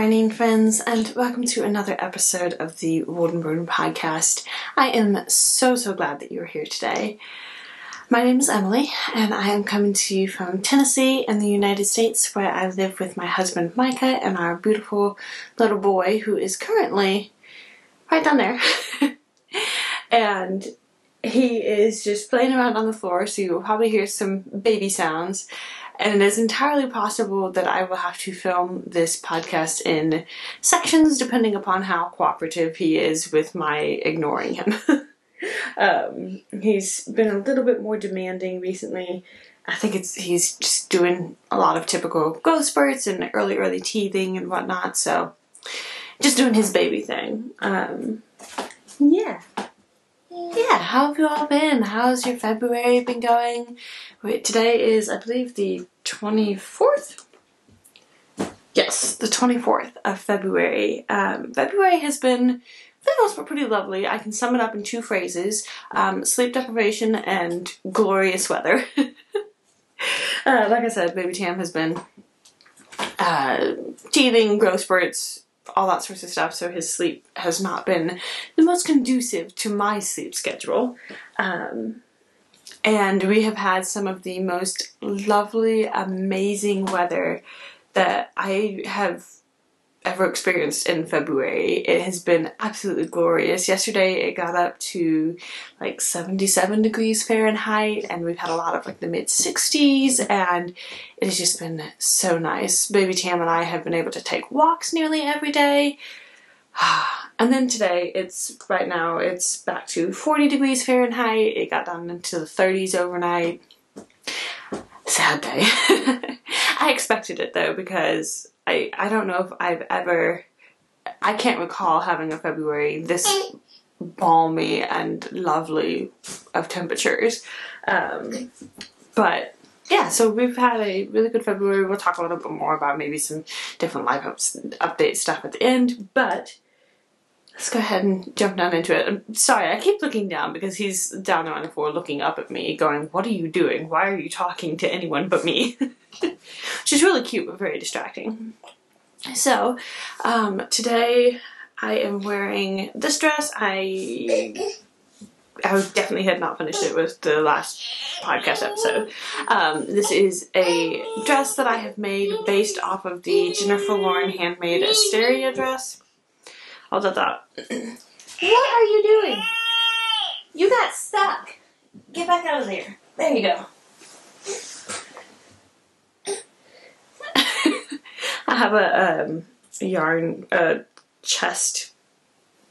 morning, friends, and welcome to another episode of the Woldenburn Podcast. I am so glad that you're here today. My name is Emily, and I am coming to you from Tennessee in the United States, where I live with my husband Micah and our beautiful little boy, who is currently right down there. And he is just playing around on the floor, so you will probably hear some baby sounds. And it is entirely possible that I will have to film this podcast in sections depending upon how cooperative he is with my ignoring him. He's been a little bit more demanding recently. I think he's just doing a lot of typical growth spurts and early teething and whatnot, so just doing his baby thing. Yeah, how have you all been? How's your February been going? Today is, I believe, the 24th? Yes, the 24th of February. February has been, for the most part, pretty lovely. I can sum it up in two phrases. Sleep deprivation and glorious weather. Like I said, baby Tam has been teething, growth spurts, all that sorts of stuff, so his sleep has not been the most conducive to my sleep schedule. And we have had some of the most lovely, amazing weather that I have ever experienced in February. It has been absolutely glorious. Yesterday it got up to like 77 degrees Fahrenheit, and we've had a lot of like the mid-60s, and it has just been so nice. Baby Tam and I have been able to take walks nearly every day. And then today, right now it's back to 40 degrees Fahrenheit. It got down into the 30s overnight. Sad day. I expected it though, because I don't know if I can't recall having a February this balmy and lovely of temperatures. But yeah, so we've had a really good February. We'll talk a little bit more about maybe some different life update stuff at the end, but let's go ahead and jump down into it. I'm sorry, I keep looking down because he's down there on the floor looking up at me going, "What are you doing? Why are you talking to anyone but me?" Which is really cute but very distracting. So, today I am wearing this dress. I definitely had not finished it with the last podcast episode. This is a dress that I have made based off of the Jennifer Lauren Handmade Asteria dress. Hold that thought. What are you doing? You got stuck. Get back out of there. There you go. I have a yarn chest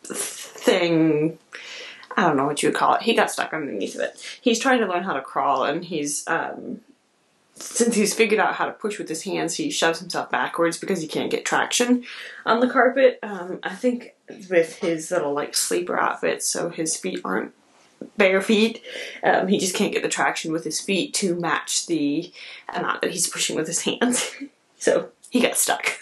thing. I don't know what you would call it. He got stuck underneath of it. He's trying to learn how to crawl, and he's since he's figured out how to push with his hands, he shoves himself backwards because he can't get traction on the carpet. I think with his little like sleeper outfit, so his feet aren't bare feet, he just can't get the traction with his feet to match the amount that he's pushing with his hands. So he got stuck.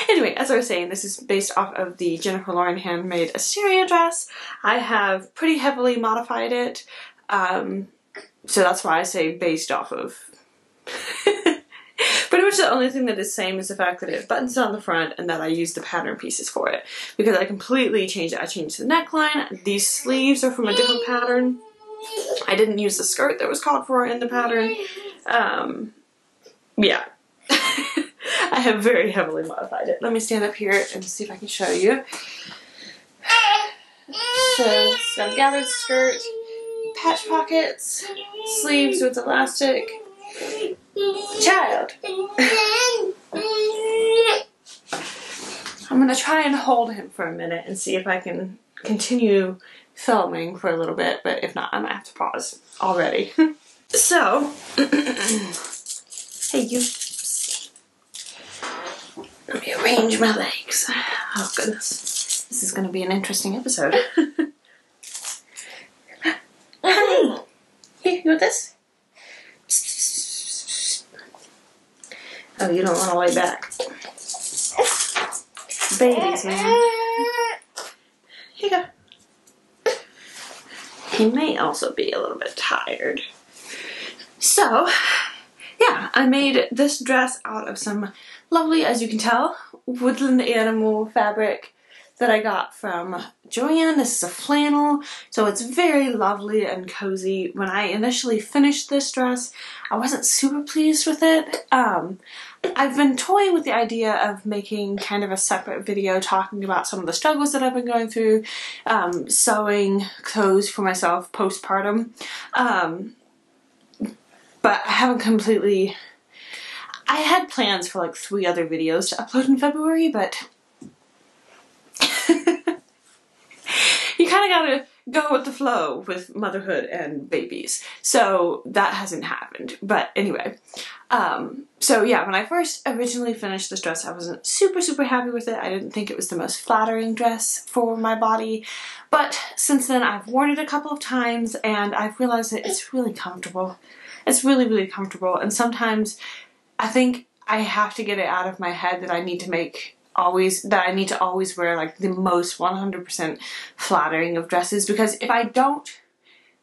Anyway, as I was saying, this is based off of the Jennifer Lauren Handmade Asteria dress. I have pretty heavily modified it, so that's why I say based off of. Pretty much the only thing that is same is the fact that it buttons on the front and that I use the pattern pieces for it, because I completely changed it. I changed the neckline. These sleeves are from a different pattern. I didn't use the skirt that was called for in the pattern. Yeah. I have very heavily modified it. Let me stand up here and see if I can show you. So it's got a gathered skirt, patch pockets, sleeves with elastic. Child. I'm going to try and hold him for a minute and see if I can continue filming for a little bit, but if not, I might have to pause already. So, hey you. Let me arrange my legs. Oh goodness. This is going to be an interesting episode. Hey! Here, you want this? Oh, you don't want to lay back. Babies, man. Here you go. He may also be a little bit tired. So, yeah, I made this dress out of some lovely, as you can tell, woodland animal fabric that I got from Joanne. This is a flannel, so it's very lovely and cozy. When I initially finished this dress, I wasn't super pleased with it. I've been toying with the idea of making kind of a separate video talking about some of the struggles that I've been going through, sewing clothes for myself postpartum. But I haven't completely... I had plans for like 3 other videos to upload in February, but you kind of gotta go with the flow with motherhood and babies. So that hasn't happened. But anyway, so yeah, when I first originally finished this dress, I wasn't super happy with it. I didn't think it was the most flattering dress for my body. But since then, I've worn it a couple of times and I've realized that it's really comfortable. It's really comfortable, and sometimes I think I have to get it out of my head that I need to always wear like the most 100% flattering of dresses, because if I don't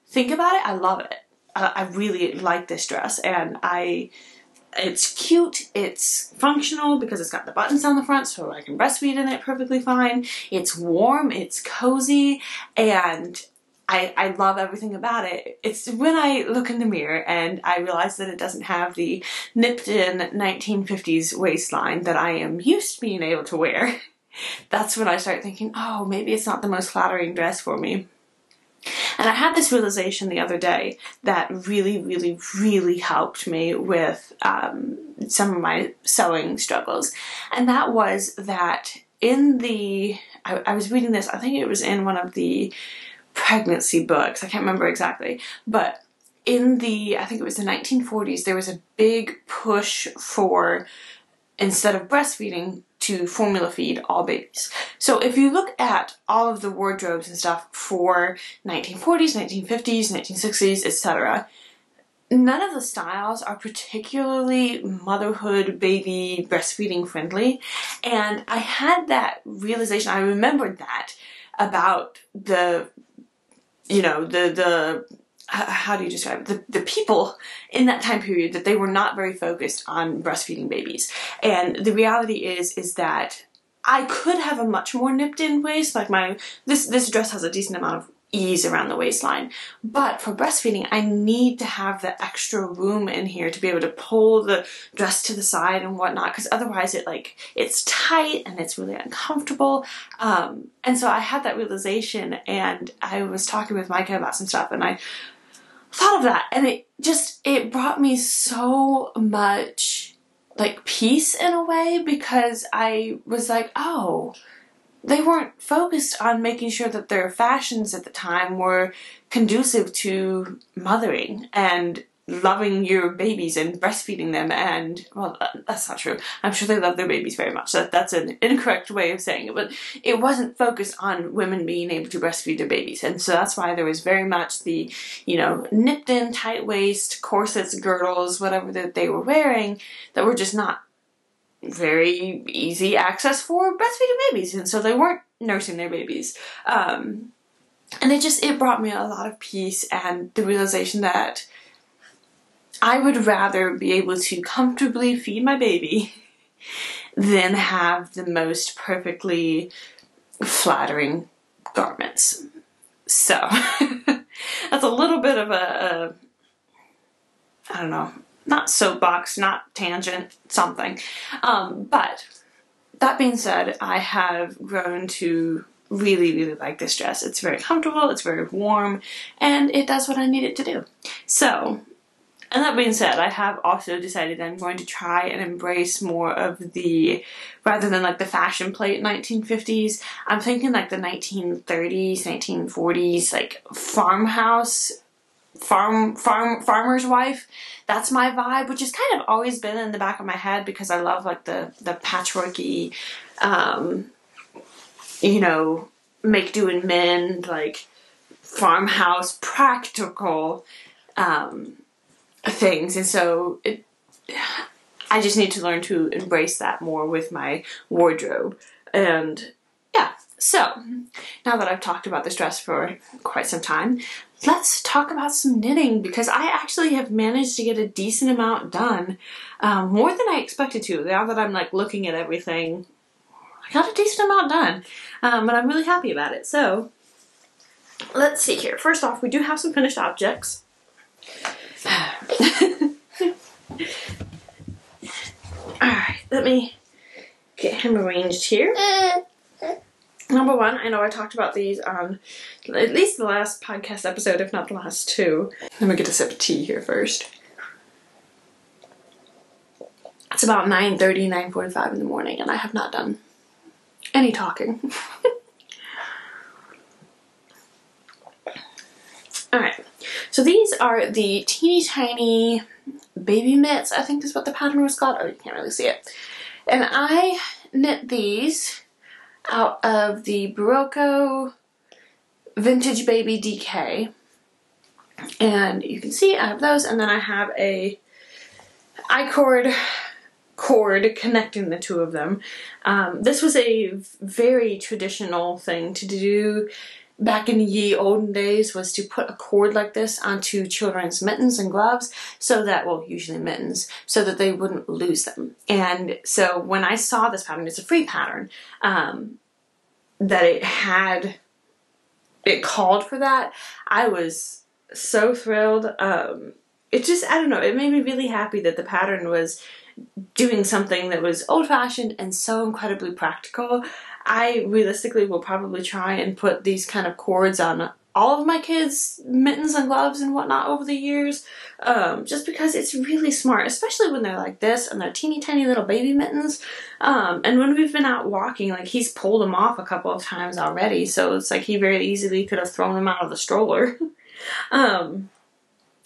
think about it, I love it. I really like this dress, and it's cute, it's functional because it's got the buttons on the front so I can breastfeed in it perfectly fine. It's warm, it's cozy, and I love everything about it. It's when I look in the mirror and I realize that it doesn't have the nipped-in 1950s waistline that I am used to being able to wear. That's when I start thinking, oh, maybe it's not the most flattering dress for me. And I had this realization the other day that really helped me with some of my sewing struggles. And that was that I was reading this, I think it was in one of the pregnancy books, I can't remember exactly, but in I think it was the 1940s, there was a big push for, instead of breastfeeding, to formula feed all babies. So if you look at all of the wardrobes and stuff for 1940s, 1950s, 1960s, etc., none of the styles are particularly motherhood, baby, breastfeeding friendly. And I had that realization, I remembered that about how do you describe it? The people in that time period, that they were not very focused on breastfeeding babies. And the reality is that I could have a much more nipped in waist. Like this dress has a decent amount of ease around the waistline, but for breastfeeding I need to have the extra room in here to be able to pull the dress to the side and whatnot, because otherwise it's tight and it's really uncomfortable. And so I had that realization, and I was talking with Micah about some stuff, and I thought of that, and it brought me so much like peace in a way, because I was like, oh, they weren't focused on making sure that their fashions at the time were conducive to mothering and loving your babies and breastfeeding them. And, well, that's not true. I'm sure they love their babies very much. That's an incorrect way of saying it. But it wasn't focused on women being able to breastfeed their babies. And so that's why there was very much the, nipped in, tight waist, corsets, girdles, whatever that they were wearing, that were just not very easy access for breastfeeding babies, and so they weren't nursing their babies. And it brought me a lot of peace, and the realization that I would rather be able to comfortably feed my baby than have the most perfectly flattering garments. So that's a little bit of I don't know, not soapbox, not tangent, something. But that being said, I have grown to really like this dress. It's very comfortable, it's very warm, and it does what I need it to do. So, and that being said, I have also decided I'm going to try and embrace more of rather than like the fashion plate 1950s, I'm thinking like the 1930s, 1940s, like farmer's wife. That's my vibe, which has kind of always been in the back of my head because I love like the patchworky, make do and mend, like farmhouse practical things. And so I just need to learn to embrace that more with my wardrobe. And yeah, So, now that I've talked about this dress for quite some time, let's talk about some knitting, because I actually have managed to get a decent amount done, more than I expected to. Now that I'm like looking at everything, I got a decent amount done, but I'm really happy about it. So, let's see here. First off, we do have some finished objects. Alright, let me get him arranged here. Number one, I know I talked about these on at least the last podcast episode, if not the last two. Let me get a sip of tea here first. It's about 9:30, 9:45 in the morning, and I have not done any talking. Alright, so these are the teeny tiny baby mitts, I think is what the pattern was called. Oh, you can't really see it. And I knit these out of the Berroco Vintage Baby DK. And you can see I have those, and then I have a I-cord cord connecting the two of them. This was a very traditional thing to do back in the ye olden days, was to put a cord like this onto children's mittens and gloves so that, well, usually mittens, so that they wouldn't lose them. And so when I saw this pattern, it's a free pattern, that it called for that, I was so thrilled. It just, I don't know, it made me really happy that the pattern was doing something that was old-fashioned and so incredibly practical. I realistically will probably try and put these kind of cords on all of my kids' mittens and gloves and whatnot over the years, just because it's really smart, especially when they're like this and they're teeny tiny little baby mittens. And when we've been out walking, like, he's pulled them off a couple of times already, so it's like he very easily could have thrown them out of the stroller.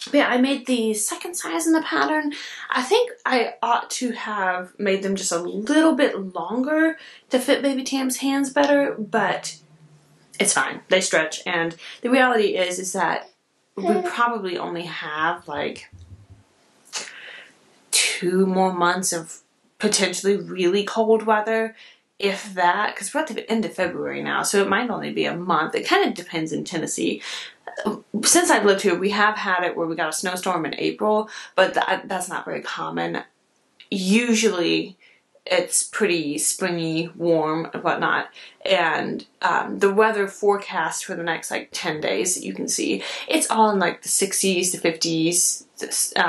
But yeah, I made the second size in the pattern. I think I ought to have made them just a little bit longer to fit baby Tam's hands better, but it's fine. They stretch, and the reality is that we probably only have like 2 more months of potentially really cold weather, if that, because we're at the end of February now, so it might only be a month. It kind of depends in Tennessee. Since I've lived here, we have had it where we got a snowstorm in April, but that's not very common. Usually it's pretty springy, warm, and whatnot, and the weather forecast for the next like 10 days that you can see, it's all in like the 60s to 50s.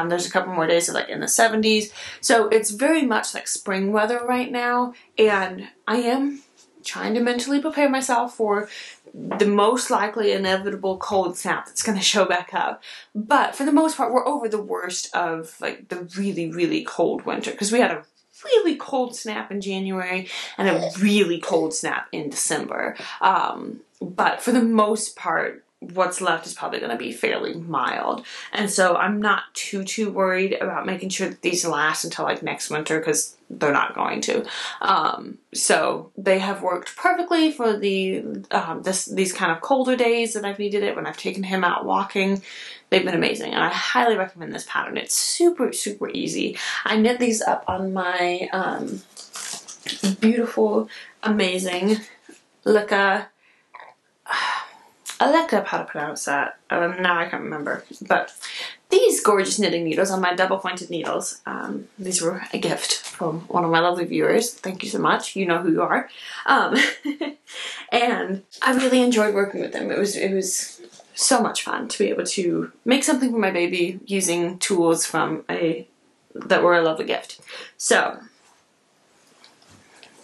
There's a couple more days of like in the 70s, so it's very much like spring weather right now, and I am trying to mentally prepare myself for the most likely inevitable cold snap that's going to show back up. But for the most part, we're over the worst of like the really, really cold winter, because we had a really cold snap in January and a really cold snap in December. But for the most part, what's left is probably going to be fairly mild. And so I'm not too worried about making sure that these last until like next winter, because they're not going to. So they have worked perfectly for the these kind of colder days that I've needed it, when I've taken him out walking. They've been amazing, and I highly recommend this pattern. It's super easy. I knit these up on my beautiful, amazing Luca. I looked up how to pronounce that. Now I can't remember. But these gorgeous knitting needles on my double pointed needles, these were a gift from one of my lovely viewers. Thank you so much. You know who you are. And I really enjoyed working with them. It was so much fun to be able to make something for my baby using tools from that were a lovely gift. So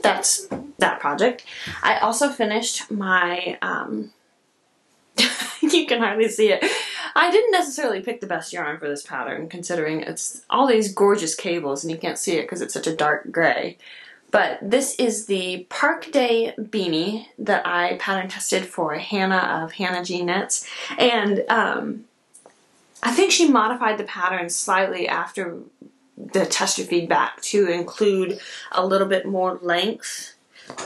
that's that project. I also finished my you can hardly see it. I didn't necessarily pick the best yarn for this pattern, considering it's all these gorgeous cables and you can't see it because it's such a dark gray. But this is the Park Day Beanie that I pattern tested for Hannah of Hannah G Knits. And I think she modified the pattern slightly after the tester feedback to include a little bit more length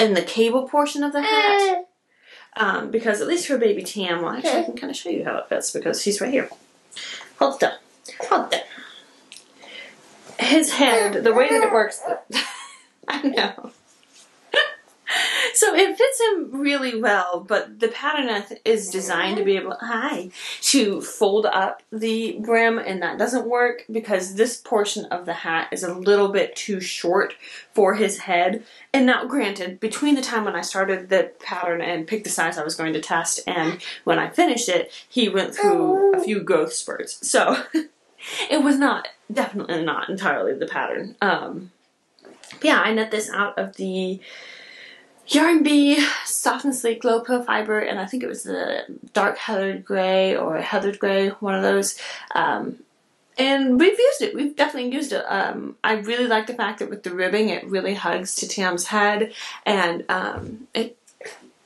in the cable portion of the hat. Because at least for baby Tam, well, actually I can kind of show you how it fits because he's right here. Hold still. Hold still. His head, the way that it works, I know. So So it fits him really well, but the pattern is designed to be able to fold up the brim, and that doesn't work because this portion of the hat is a little bit too short for his head. And now, granted, between the time when I started the pattern and picked the size I was going to test and when I finished it, he went through a few growth spurts. So it was definitely not entirely the pattern. Yeah, I knit this out of the Yarn Bee Soft and Sleek Glow Pill Fiber, and I think it was the dark heathered gray or heathered gray, one of those. And we've used it. We've definitely used it. I really like the fact that with the ribbing, it really hugs to Tam's head, and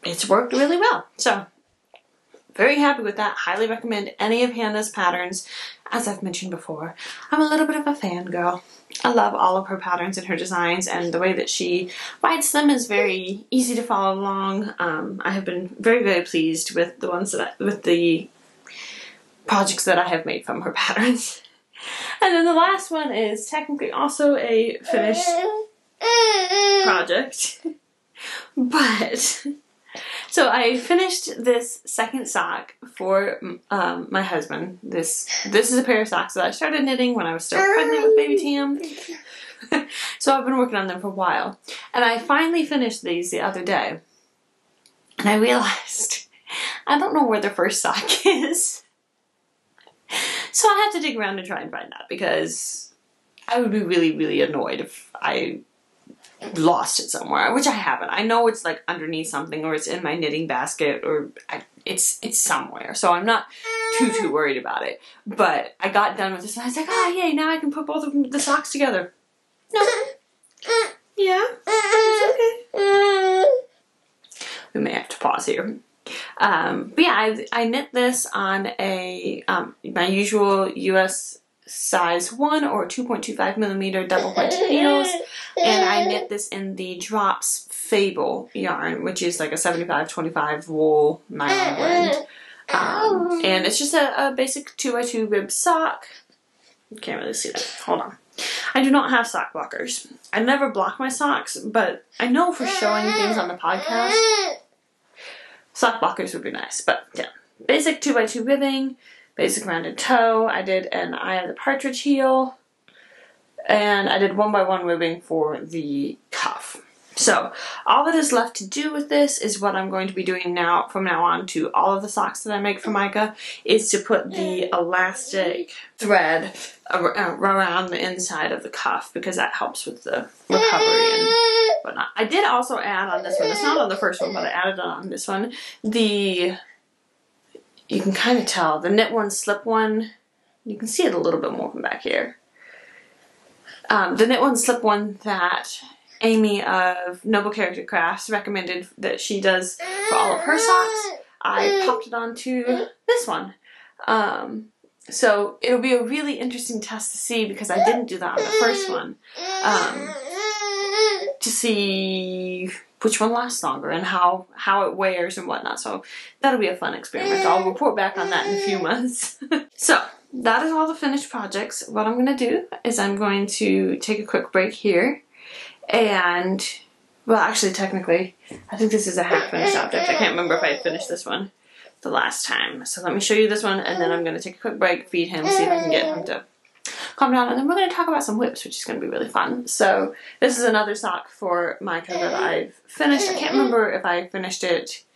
it's worked really well. So, very happy with that. Highly recommend any of Hannah's patterns. As I've mentioned before, I'm a little bit of a fangirl. I love all of her patterns and her designs, and the way that she writes them is very easy to follow along. I have been very, very pleased with the ones with the projects that I have made from her patterns. And then the last one is technically also a finished project, but so I finished this second sock for my husband. This is a pair of socks that I started knitting when I was still pregnant with baby Tam. So I've been working on them for a while. And I finally finished these the other day. And I realized I don't know where the first sock is. So I have to dig around and try and find that, because I would be really, really annoyed if I lost it somewhere, which I haven't. I know it's like underneath something, or it's in my knitting basket, or it's somewhere. So I'm not too worried about it. But I got done with this and I was like, oh yay, now I can put both of the socks together. No. Yeah. It's okay. We may have to pause here. But yeah, I knit this on a my usual US size 1 or 2.25 millimeter double pointed needles, and I knit this in the Drops Fable yarn, which is like a 75-25 wool nylon blend. And it's just a basic 2x2 rib sock. You can't really see that. Hold on. I do not have sock blockers. I never block my socks, but I know for showing things on the podcast, sock blockers would be nice. But yeah, basic 2x2 ribbing, basic rounded toe. I did an Eye of the Partridge heel, and I did 1x1 ribbing for the cuff. So all that is left to do with this is what I'm going to be doing now, from now on, to all of the socks that I make for Micah, is to put the elastic thread around the inside of the cuff, because that helps with the recovery and whatnot. I did also add on this one, it's not on the first one, but I added on this one, you can kind of tell, the knit one, slip one, you can see it a little bit more from back here. The knit one, slip one that Amy of Noble Character Crafts recommended that she does for all of her socks, I popped it onto this one. So it'll be a really interesting test to see, because I didn't do that on the first one, to see which one lasts longer and how it wears and whatnot. So that'll be a fun experiment. I'll report back on that in a few months. So that is all the finished projects. What I'm going to do is I'm going to take a quick break here. And, well, actually, technically, I think this is a half-finished object. I can't remember if I had finished this one the last time. So let me show you this one, and then I'm going to take a quick break, feed him, see if I can get him to calm down, and then we're going to talk about some whips, which is going to be really fun. So this is another sock for Micah that I've finished. I can't remember if I finished it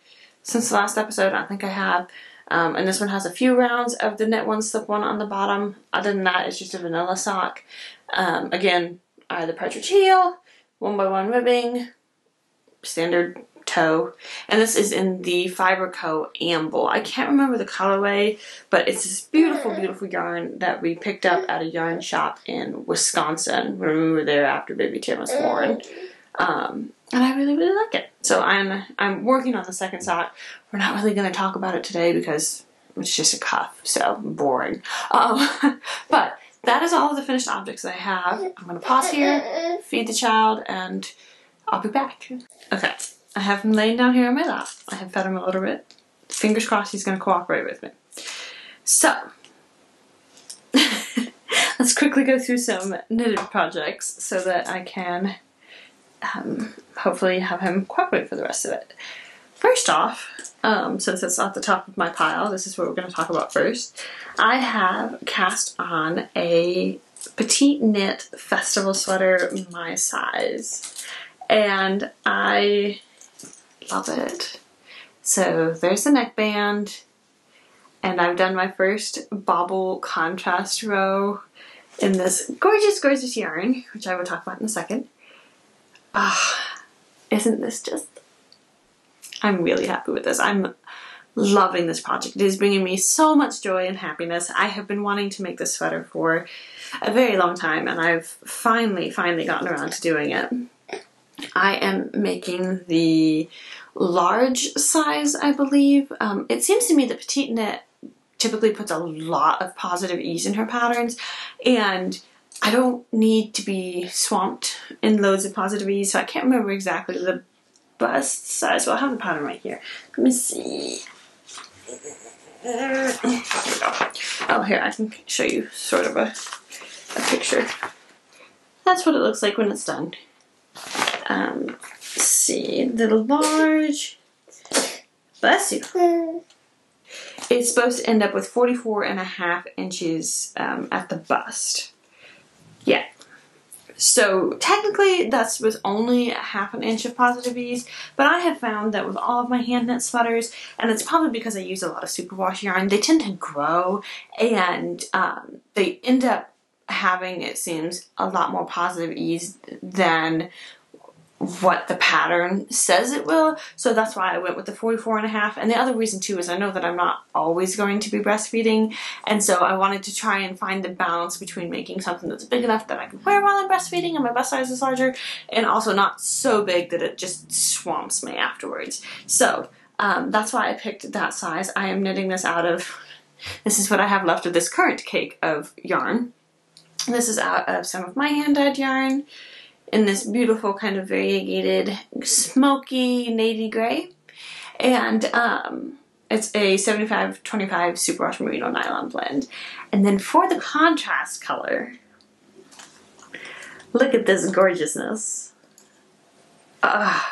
since the last episode. I think I have. And this one has a few rounds of the knit one, slip one on the bottom. Other than that, it's just a vanilla sock. Again, Eye of the Partridge heel, 1x1 ribbing, standard toe, and this is in the Berroco Amble. I can't remember the colorway, but it's this beautiful, beautiful yarn that we picked up at a yarn shop in Wisconsin when we were there after baby Tim was born. And I really, really like it. So I'm working on the second sock. We're not really going to talk about it today because it's just a cuff, so boring. But that is all of the finished objects that I have. I'm going to pause here, feed the child, and I'll be back. Okay, I have him laying down here on my lap. I have fed him a little bit. Fingers crossed he's going to cooperate with me. So, let's quickly go through some knitted projects so that I can hopefully have him cooperate for the rest of it. First off, since it's at the top of my pile, this is what we're going to talk about first. I have cast on a Petite knit festival sweater my size, and I love it. So there's the neckband, and I've done my first bobble contrast row in this gorgeous, gorgeous yarn, which I will talk about in a second. Isn't this just... I'm really happy with this. I'm loving this project. It is bringing me so much joy and happiness. I have been wanting to make this sweater for a very long time, and I've finally gotten around to doing it. I am making the large size, I believe. It seems to me that Petite knit typically puts a lot of positive ease in her patterns, and I don't need to be swamped in loads of positive ease, so I can't remember exactly the bust size. Well, I have the pattern right here. Let me see. Here we go. Oh, here, I can show you sort of a picture. That's what it looks like when it's done. Let's see, the large, bless you. It's supposed to end up with 44.5 inches at the bust. Yeah. So technically that's with only a ½ inch of positive ease, but I have found that with all of my hand knit sweaters, and it's probably because I use a lot of superwash yarn, they tend to grow, and they end up having, it seems, a lot more positive ease than what the pattern says it will. So that's why I went with the 44.5. And the other reason too is I know that I'm not always going to be breastfeeding, and so I wanted to try and find the balance between making something that's big enough that I can wear while I'm breastfeeding and my bust size is larger, and also not so big that it just swamps me afterwards. So that's why I picked that size. I am knitting this out of, this is what I have left of this current cake of yarn. This is out of some of my hand-dyed yarn in this beautiful kind of variegated smoky navy gray, and it's a 75-25 superwash merino nylon blend. And then for the contrast color, look at this gorgeousness. I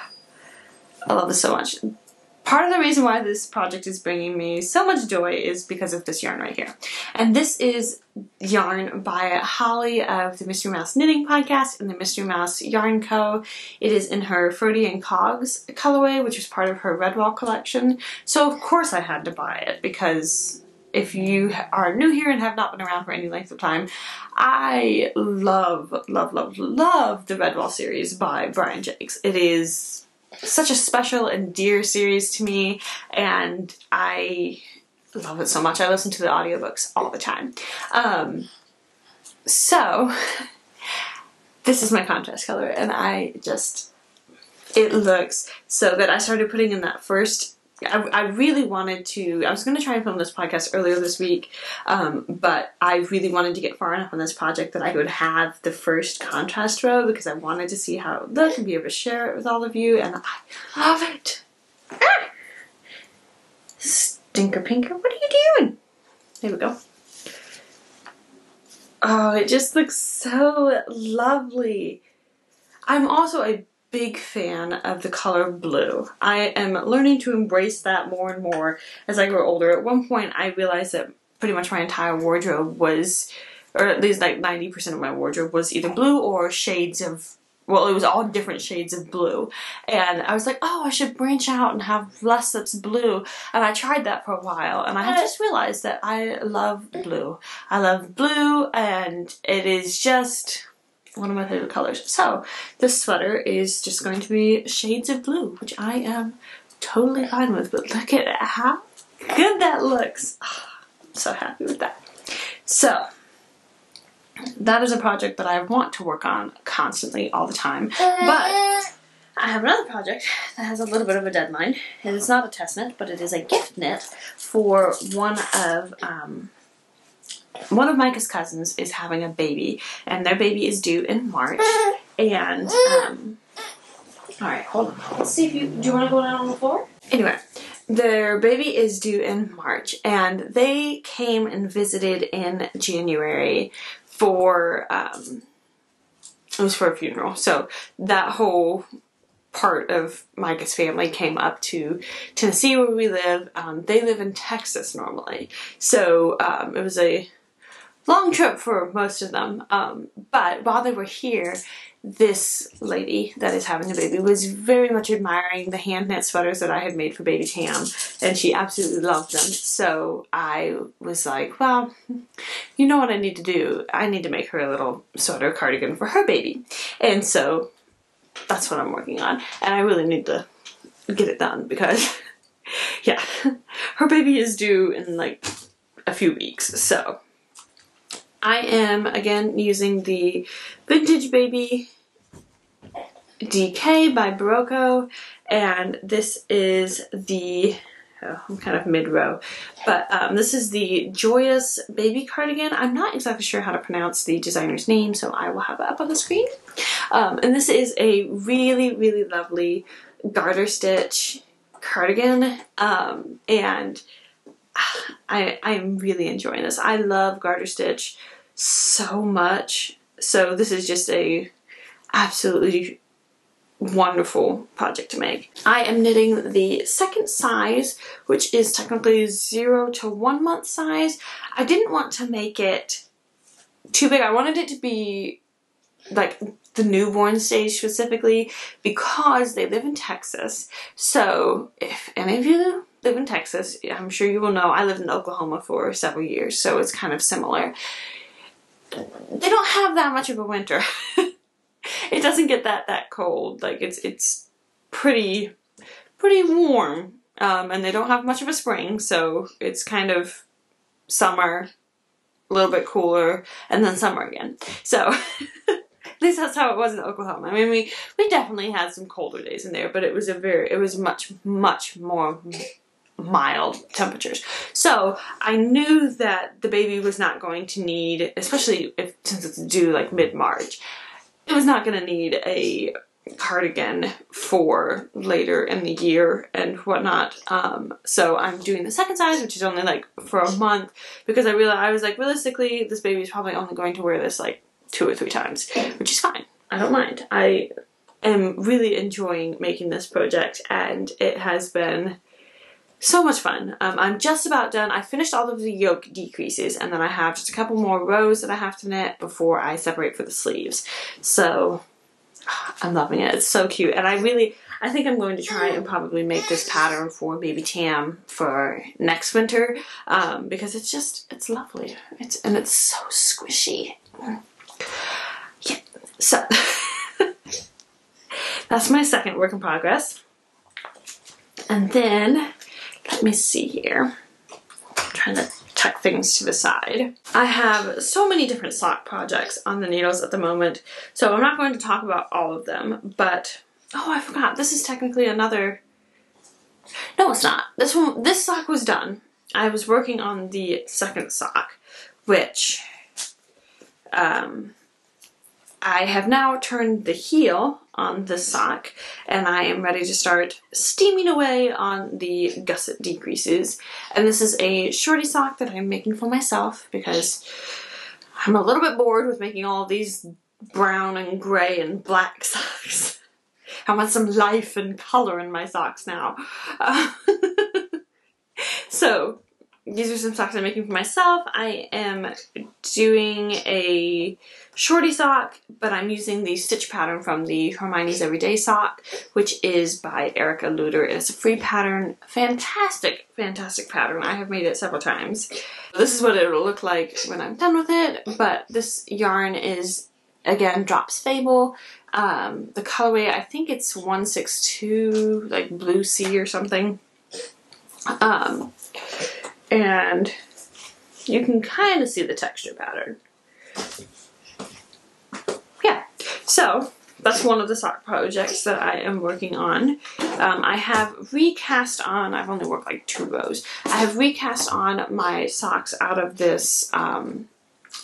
love this so much. Part of the reason why this project is bringing me so much joy is because of this yarn right here. And this is yarn by Holly of the Mystery Mouse Knitting Podcast and the Mystery Mouse Yarn Co. It is in her Fruity and Cogs colorway, which is part of her Redwall collection. So of course I had to buy it, because if you are new here and have not been around for any length of time, I love, love, love, love the Redwall series by Brian Jakes. It is such a special and dear series to me, and I love it so much. I listen to the audiobooks all the time. So this is my contrast color, and it looks so good. I started putting in that first, I really wanted to, I was going to try and film this podcast earlier this week, but I really wanted to get far enough on this project that I would have the first contrast row, because I wanted to see how it would look and be able to share it with all of you, and I love it. Stinker Pinker, what are you doing? There we go. Oh, it just looks so lovely. I'm also a big fan of the color blue. I am learning to embrace that more and more as I grow older. At one point I realized that pretty much my entire wardrobe was, or at least like 90% of my wardrobe was either blue or shades of, well, it was all different shades of blue. And I was like, oh, I should branch out and have less that's blue. And I tried that for a while, and I just realized that I love blue. I love blue, and it is just one of my favorite colors. So this sweater is just going to be shades of blue, which I am totally fine with. But look at how good that looks. Oh, I'm so happy with that. So that is a project that I want to work on constantly all the time. But I have another project that has a little bit of a deadline. It is not a test knit, but it is a gift knit for one of Micah's cousins is having a baby, and their baby is due in March. And alright, hold on. Let's see if do you want to go down on the floor? Anyway, their baby is due in March, and they came and visited in January for it was for a funeral. So that whole part of Micah's family came up to Tennessee where we live. They live in Texas normally. So it was a long trip for most of them. But while they were here, this lady that is having a baby was very much admiring the hand knit sweaters that I had made for baby Tam, and she absolutely loved them. So I was like, well, you know what I need to do? I need to make her a little sweater cardigan for her baby. And so that's what I'm working on. And I really need to get it done because, yeah, her baby is due in like a few weeks. So I am, again, using the Vintage Baby DK by Berroco, and this is the, oh, I'm kind of mid-row, but this is the Joyous Baby Cardigan. I'm not exactly sure how to pronounce the designer's name, so I will have it up on the screen. And this is a really, really lovely garter stitch cardigan, and I am really enjoying this. I love garter stitch so much. So this is just a absolutely wonderful project to make. I am knitting the second size, which is technically 0 to 1 month size. I didn't want to make it too big. I wanted it to be like the newborn stage specifically because they live in Texas. So if any of you live in Texas, I'm sure you will know I lived in Oklahoma for several years, so it's kind of similar. They don't have that much of a winter. It doesn't get that cold. Like it's pretty warm, and they don't have much of a spring, so it's kind of summer, a little bit cooler, and then summer again. So at least that's how it was in Oklahoma. I mean, we definitely had some colder days in there, but it was much more mild temperatures. So I knew that the baby was not going to need, especially since it's due like mid-March, it was not going to need a cardigan for later in the year and whatnot. So I'm doing the second size, which is only like for a month, because I was like, realistically, this baby is probably only going to wear this like 2 or 3 times, which is fine. I don't mind. I am really enjoying making this project, and it has been so much fun. I'm just about done. I finished all of the yoke decreases, and then I have just a couple more rows that I have to knit before I separate for the sleeves. So I'm loving it. It's so cute. And I think I'm going to try and probably make this pattern for baby Tam for next winter, because it's lovely. It's so squishy. Yeah. So that's my second work in progress. And then let me see here. I'm trying to tuck things to the side. I have so many different sock projects on the needles at the moment, so I'm not going to talk about all of them, but, oh, I forgot. This is technically another, no, it's not. This sock was done. I was working on the second sock, which, I have now turned the heel on this sock, and I am ready to start steaming away on the gusset decreases. And this is a shorty sock that I'm making for myself because I'm a little bit bored with making all these brown and gray and black socks. I want some life and color in my socks now. So these are some socks I'm making for myself. I am doing a shorty sock, but I'm using the stitch pattern from the Hermione's Everyday sock, which is by Lueder. It's a free pattern. Fantastic, fantastic pattern. I have made it several times. This is what it'll look like when I'm done with it, but this yarn is, again, Drops Fable. The colorway, I think it's 162, like Blue Sea or something. And you can kind of see the texture pattern. Yeah, so that's one of the sock projects that I am working on. I have recast on, I've only worked like 2 rows. I have recast on my socks out of this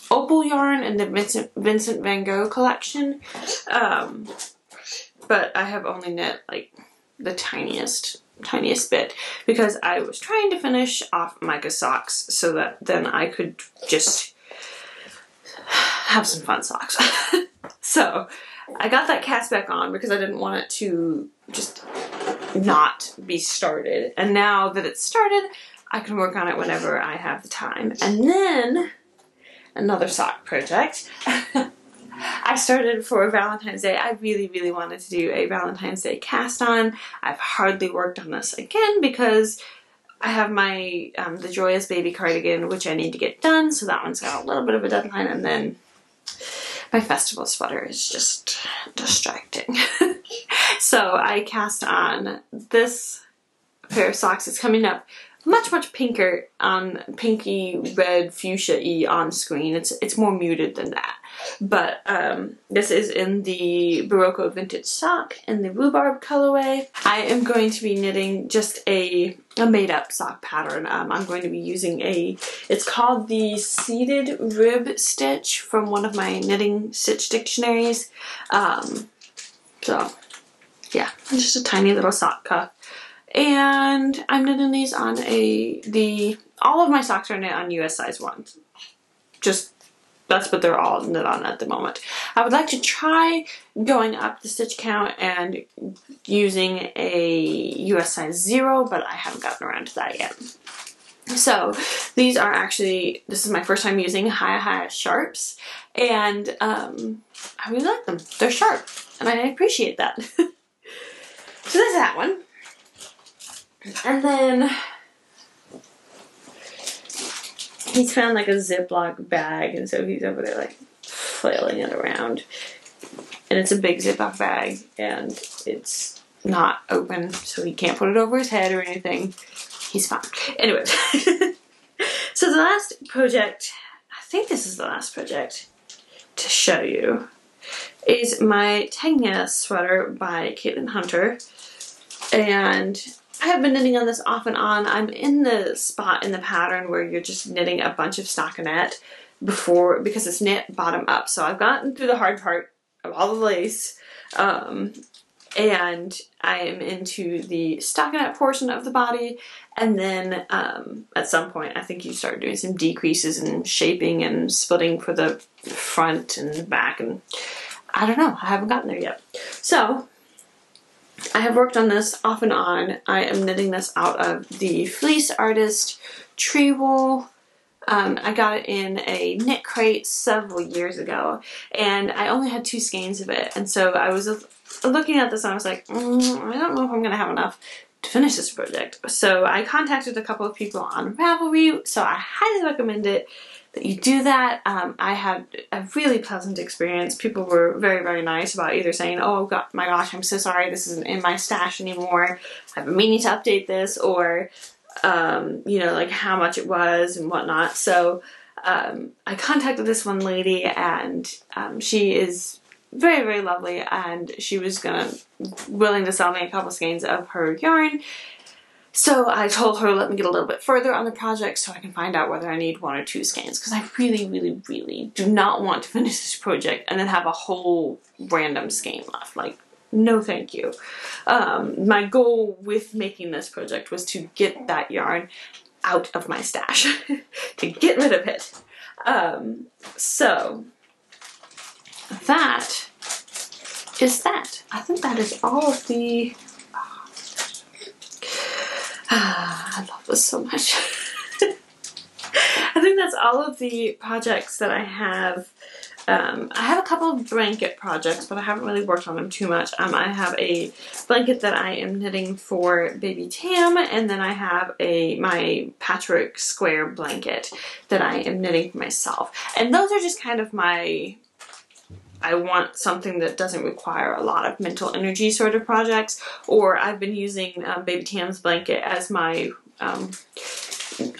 opal yarn in the Vincent van Gogh collection. But I have only knit like the tiniest bit because I was trying to finish off Micah's socks so that then I could just have some fun socks. So I got that cast back on because I didn't want it to just not be started. And now that it's started, I can work on it whenever I have the time. And then another sock project. I started for Valentine's Day. I really, really wanted to do a Valentine's Day cast on. I've hardly worked on this again because I have my the Joyous baby cardigan, which I need to get done. So that one's got a little bit of a deadline. And then my festival sweater is just distracting. So I cast on this pair of socks. It's coming up much, much pinker on pinky red fuchsia-y on screen. It's more muted than that. But this is in the Berroco vintage sock in the Rhubarb colorway. I am going to be knitting just a made-up sock pattern. I'm going to be using it's called the Seated Rib Stitch from one of my knitting stitch dictionaries. So yeah, just a tiny little sock cuff. And I'm knitting these on all of my socks are knit on US size 1s. That's what they're all knit on at the moment. I would like to try going up the stitch count and using a US size 0, but I haven't gotten around to that yet. So these are actually, this is my first time using Hi Sharps, and I really like them. They're sharp, and I appreciate that. So there's that one. And then he's found like a Ziploc bag, and so he's over there like flailing it around. And it's a big Ziploc bag, and it's not open, so he can't put it over his head or anything. He's fine. Anyway, so the last project, I think this is the last project to show you, is my Tanya sweater by Caitlin Hunter. And I have been knitting on this off and on. I'm in the spot in the pattern where you're just knitting a bunch of stockinette because it's knit bottom up. So I've gotten through the hard part of all the lace, and I am into the stockinette portion of the body. And then at some point, I think you start doing some decreases and shaping and splitting for the front and back. And I don't know, I haven't gotten there yet. So I have worked on this off and on. I am knitting this out of the Fleece Artist Tree Wool. I got it in a knit crate several years ago, and I only had 2 skeins of it. And so I was looking at this and I was like, I don't know if I'm going to have enough to finish this project. So I contacted a couple of people on Ravelry, so I highly recommend it that you do that. I had a really pleasant experience. People were very, very nice about either saying, oh God, my gosh, I'm so sorry this isn't in my stash anymore, I've been meaning to update this, or you know, like how much it was and whatnot. So I contacted this one lady, and she is very, very lovely, and she was willing to sell me a couple skeins of her yarn. So I told her, let me get a little bit further on the project so I can find out whether I need 1 or 2 skeins, because I really, really, really do not want to finish this project and then have a whole random skein left. Like, no thank you. My goal with making this project was to get that yarn out of my stash, to get rid of it. So that is that. I think that is all of the... I love this so much. I think that's all of the projects that I have. I have a couple of blanket projects, but I haven't really worked on them too much. I have a blanket that I am knitting for baby Tam, and then I have my patchwork square blanket that I am knitting for myself. And those are just kind of I want something that doesn't require a lot of mental energy sort of projects. Or I've been using baby Tam's blanket as my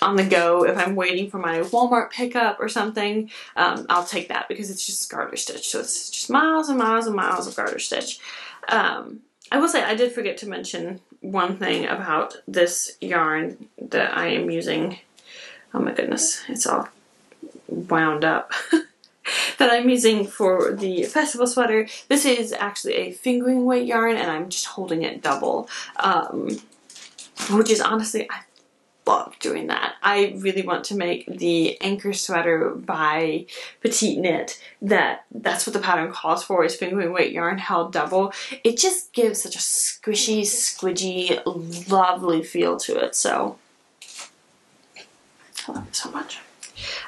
on the go. If I'm waiting for my Walmart pickup or something, I'll take that because it's just garter stitch. So it's just miles and miles and miles of garter stitch. I will say I did forget to mention one thing about this yarn that I am using. Oh my goodness, it's all wound up. That I'm using for the festival sweater. This is actually a fingering weight yarn, and I'm just holding it double, which is honestly, love doing that. I really want to make the Ankers sweater by Petite Knit. That's what the pattern calls for, is fingering weight yarn held double. It just gives such a squishy, squidgy, lovely feel to it. So I love it so much.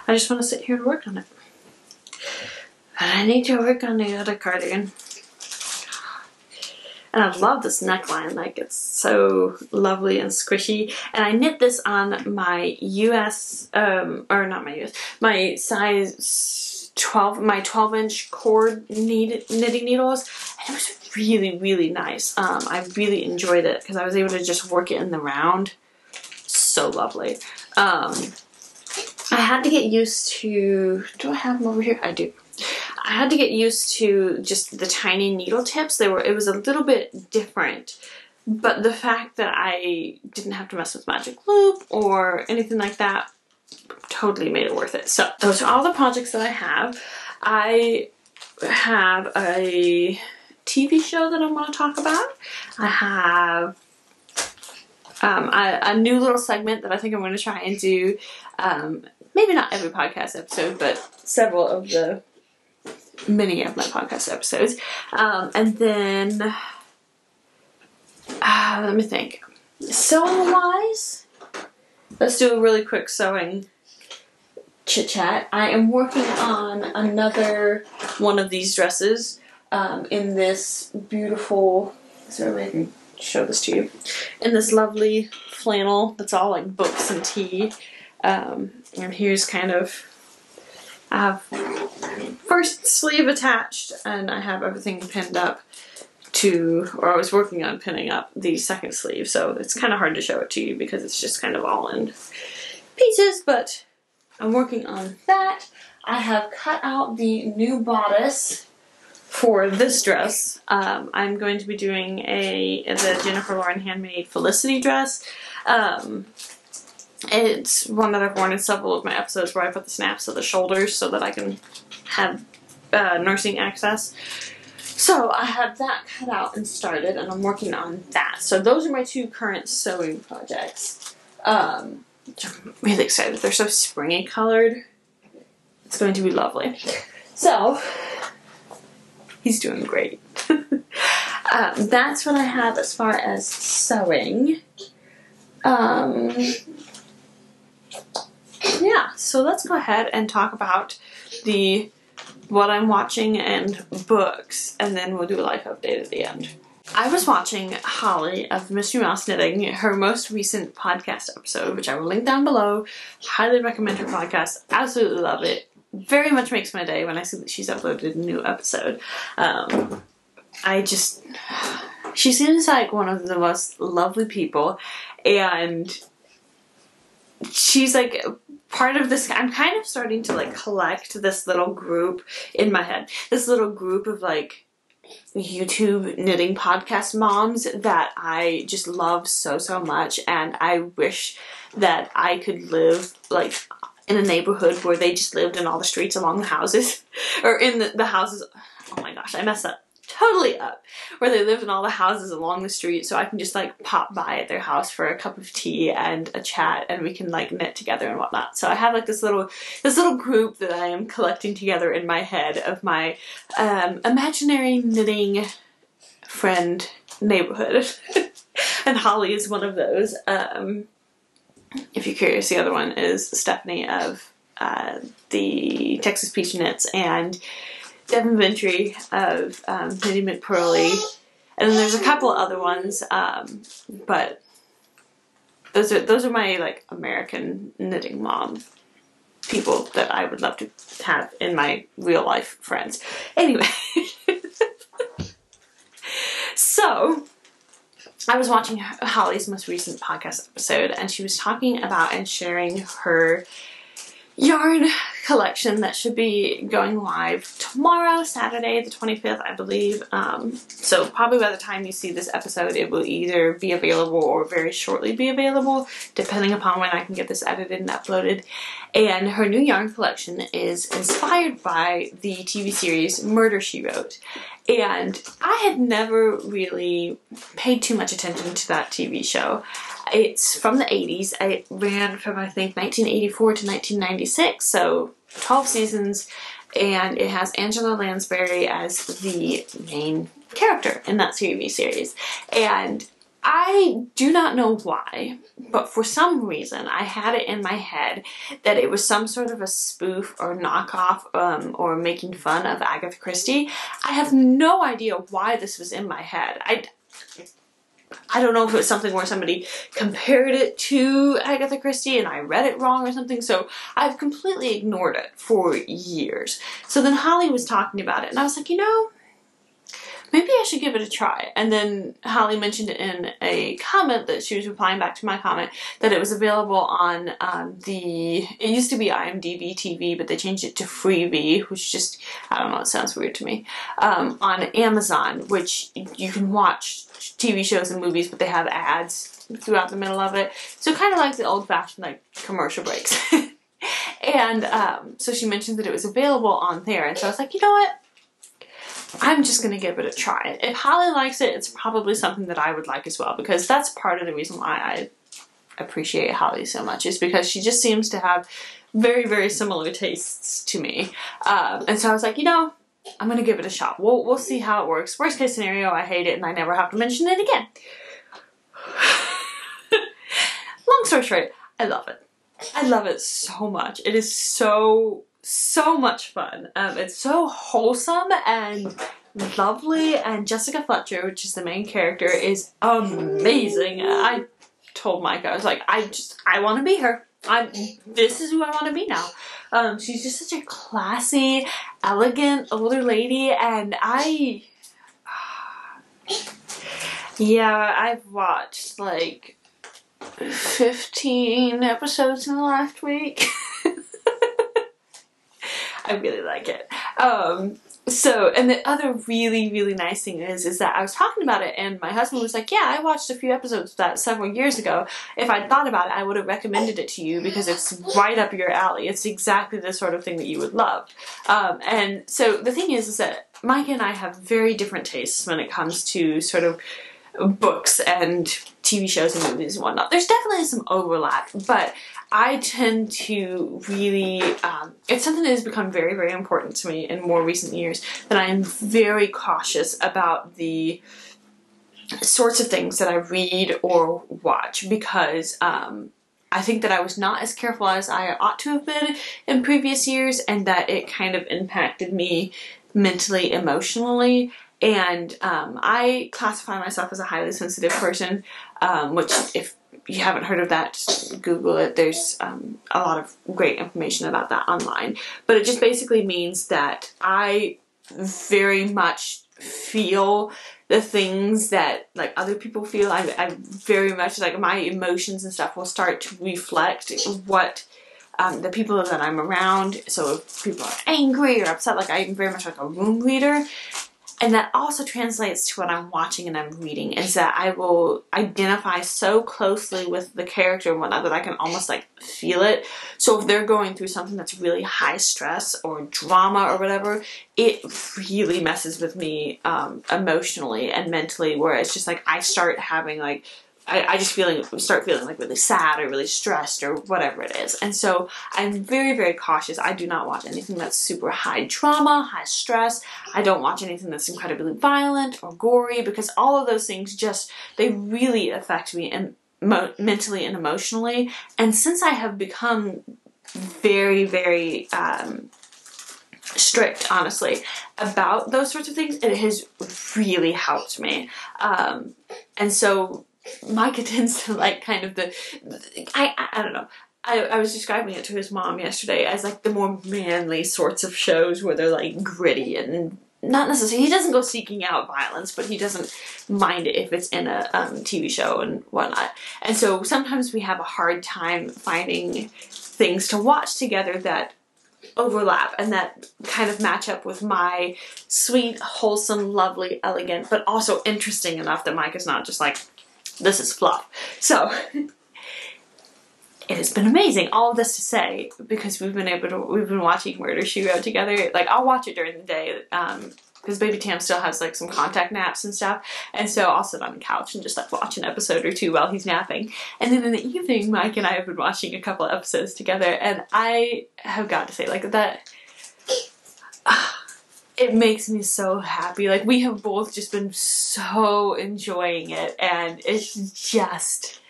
I just want to sit here and work on it. And I need to work on the other cardigan. And I love this neckline, like it's so lovely and squishy. And I knit this on my my size 12, my 12-inch cord knitting needles. And it was really, really nice. I really enjoyed it because I was able to just work it in the round. So lovely. I had to get used to, do I have them over here? I do. I had to get used to just the tiny needle tips. It was a little bit different, but the fact that I didn't have to mess with magic loop or anything like that totally made it worth it. So those are all the projects that I have. I have a TV show that I want to talk about. I have a new little segment that I think I'm going to try and do. Maybe not every podcast episode, but many of my podcast episodes. And then, let me think. Sewing wise, let's do a really quick sewing chit chat. I am working on another one of these dresses in this beautiful, is there a way I can show this to you? In this lovely flannel that's all like books and tea. And here's kind of, I have first sleeve attached, and I have everything pinned up or I was working on pinning up the second sleeve, so it's kind of hard to show it to you because it's just kind of all in pieces, but I'm working on that. I have cut out the new bodice for this dress. I'm going to be doing the Jennifer Lauren Handmade Felicity dress. It's one that I've worn in several of my episodes where I put the snaps of the shoulders so that I can have nursing access. So I have that cut out and started, and I'm working on that. So those are my two current sewing projects. I'm really excited. They're so springy colored. It's going to be lovely. So he's doing great. That's what I have as far as sewing. Yeah, so let's go ahead and talk about what I'm watching and books, and then we'll do a life update at the end. I was watching Holly of Mystery Mouse Knitting, her most recent podcast episode, which I will link down below. Highly recommend her podcast. Absolutely love it. Very much makes my day when I see that she's uploaded a new episode. She seems like one of the most lovely people, and she's like part of this. I'm kind of starting to like collect this little group in my head. This little group of like YouTube knitting podcast moms that I just love so, so much. And I wish that I could live like in a neighborhood where they just lived in all the streets along the houses. Or in the houses. Oh my gosh, I messed up. Totally up, where they live in all the houses along the street, so I can just like pop by at their house for a cup of tea and a chat, and we can like knit together and whatnot. So I have like this little group that I am collecting together in my head of my imaginary knitting friend neighborhood. And Holly is one of those. If you're curious, the other one is Stephanie of the Texas Peach Knits, and Devin Ventry of Knitting McPearly, and then there's a couple other ones, but those are my like American knitting mom people that I would love to have in my real life friends. Anyway, so I was watching Holly's most recent podcast episode, and she was talking about and sharing her yarn collection that should be going live tomorrow, Saturday the 25th, I believe. So probably by the time you see this episode, it will either be available or very shortly be available, depending upon when I can get this edited and uploaded. And her new yarn collection is inspired by the TV series Murder, She Wrote. And I had never really paid too much attention to that TV show. It's from the 80s. It ran from, I think, 1984 to 1996, so 12 seasons, and it has Angela Lansbury as the main character in that TV series. And I do not know why, but for some reason I had it in my head that it was some sort of a spoof or knockoff or making fun of Agatha Christie. I have no idea why this was in my head. I don't know if it was something where somebody compared it to Agatha Christie and I read it wrong or something, so I've completely ignored it for years. So then Holly was talking about it and I was like, you know, maybe I should give it a try. And then Holly mentioned in a comment that she was replying back to my comment that it was available on it used to be IMDb TV, but they changed it to Freevee, which just, I don't know, it sounds weird to me, on Amazon, which you can watch TV shows and movies, but they have ads throughout the middle of it. So kind of like the old-fashioned like commercial breaks. And so she mentioned that it was available on there. And so I was like, you know what? I'm just going to give it a try. If Holly likes it, it's probably something that I would like as well, because that's part of the reason why I appreciate Holly so much, is because she just seems to have very, very similar tastes to me. And so I was like, you know, I'm going to give it a shot. We'll see how it works. Worst case scenario, I hate it and I never have to mention it again. Long story short, I love it. I love it so much. It is so much fun. It's so wholesome and lovely, and Jessica Fletcher, which is the main character, is amazing. I told Mike, I was like, I want to be her. This is who I want to be now. She's just such a classy, elegant older lady, and yeah, I've watched like 15 episodes in the last week. I really like it. So, and the other really, really nice thing is that I was talking about it and my husband was like, yeah, I watched a few episodes of that several years ago. If I'd thought about it, I would have recommended it to you because it's right up your alley. It's exactly the sort of thing that you would love. And so the thing is that Mike and I have very different tastes when it comes to sort of books and TV shows and movies and whatnot. There's definitely some overlap, but I tend to really, it's something that has become very, very important to me in more recent years, that I am very cautious about the sorts of things that I read or watch, because I think that I was not as careful as I ought to have been in previous years, and that it kind of impacted me mentally, emotionally. And I classify myself as a highly sensitive person, which, if you haven't heard of that, just Google it. There's a lot of great information about that online. But it just basically means that I very much feel the things that like other people feel. I very much, like, my emotions and stuff will start to reflect what the people that I'm around. So if people are angry or upset, like, I'm very much like a room reader. And that also translates to what I'm watching and I'm reading, is that I will identify so closely with the character and whatnot that I can almost like feel it. So if they're going through something that's really high stress or drama or whatever, it really messes with me emotionally and mentally, where it's just like I start having like, I just start feeling like really sad or really stressed or whatever it is. And so I'm very, very cautious. I do not watch anything that's super high drama, high stress. I don't watch anything that's incredibly violent or gory, because all of those things they really affect me mentally and emotionally. And since I have become very, very strict, honestly, about those sorts of things, it has really helped me. And so Micah tends to like kind of I don't know. I was describing it to his mom yesterday as like the more manly sorts of shows where they're like gritty and not necessarily, he doesn't go seeking out violence, but he doesn't mind it if it's in a TV show and whatnot. And so sometimes we have a hard time finding things to watch together that overlap and that kind of match up with my sweet, wholesome, lovely, elegant, but also interesting enough that Mike is not just like, this is fluff. So it has been amazing. All of this to say, because we've been watching Murder, She Wrote together. Like, I'll watch it during the day, because baby Tam still has like some contact naps and stuff, and so I'll sit on the couch and just like watch an episode or two while he's napping. And then in the evening, Mike and I have been watching a couple of episodes together, and I have got to say, like, that it makes me so happy. Like, we have both just been so enjoying it, and it's just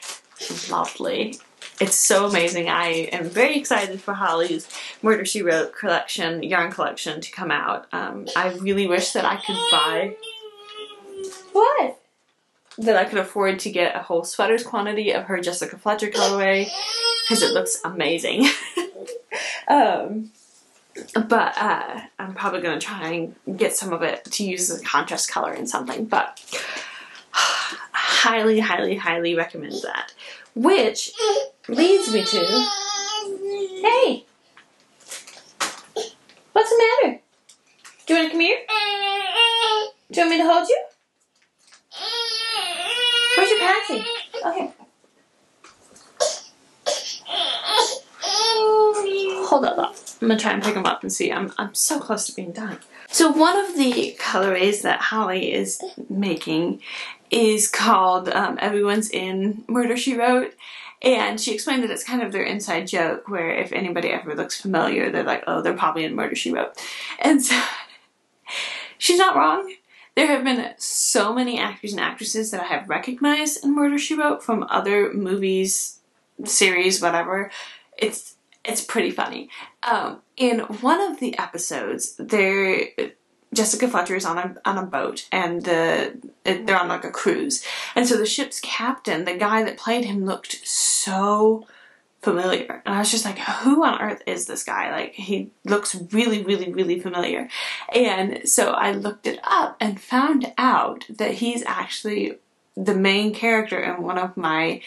lovely. It's so amazing. I am very excited for Holly's Murder, She Wrote collection, yarn collection to come out. I really wish that I could buy... What? That I could afford to get a whole sweaters quantity of her Jessica Fletcher colorway, because it looks amazing. But I'm probably going to try and get some of it to use as a contrast color in something. But highly, highly, highly recommend that. Which leads me to... Hey! What's the matter? Do you want to come here? Do you want me to hold you? Where's your patsy? Okay. Hold up. I'm going to try and pick them up and see. I'm so close to being done. So one of the colorways that Holly is making is called Everyone's in Murder, She Wrote. And she explained that it's kind of their inside joke where if anybody ever looks familiar, they're like, oh, they're probably in Murder, She Wrote. And so she's not wrong. There have been so many actors and actresses that I have recognized in Murder, She Wrote from other movies, series, whatever. It's pretty funny. In one of the episodes, Jessica Fletcher is on a boat, and they're on like a cruise. And so the ship's captain, the guy that played him, looked so familiar. And I was just like, who on earth is this guy? Like, he looks really, really, really familiar. And so I looked it up and found out that he's actually the main character in one of my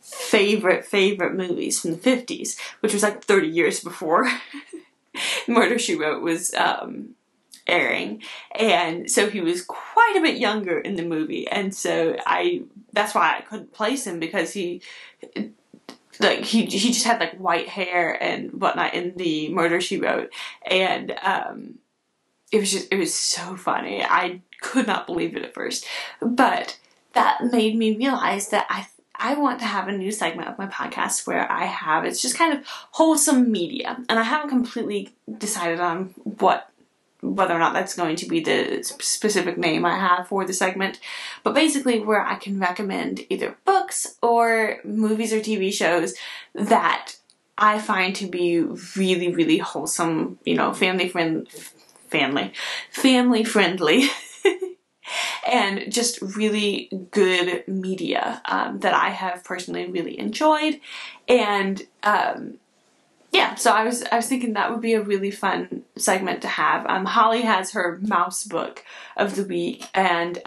favorite movies from the 50s, which was like 30 years before Murder, She Wrote was airing. And so he was quite a bit younger in the movie, and so that's why I couldn't place him, because he just had like white hair and whatnot in the Murder, She Wrote. And it was so funny. I could not believe it at first, but that made me realize that I want to have a new segment of my podcast where it's just kind of wholesome media. And I haven't completely decided on whether or not that's going to be the specific name I have for the segment. But basically where I can recommend either books or movies or TV shows that I find to be really, really wholesome, family friendly. And just really good media that I have personally really enjoyed. And yeah, so I was thinking that would be a really fun segment to have. Holly has her mouse book of the week, and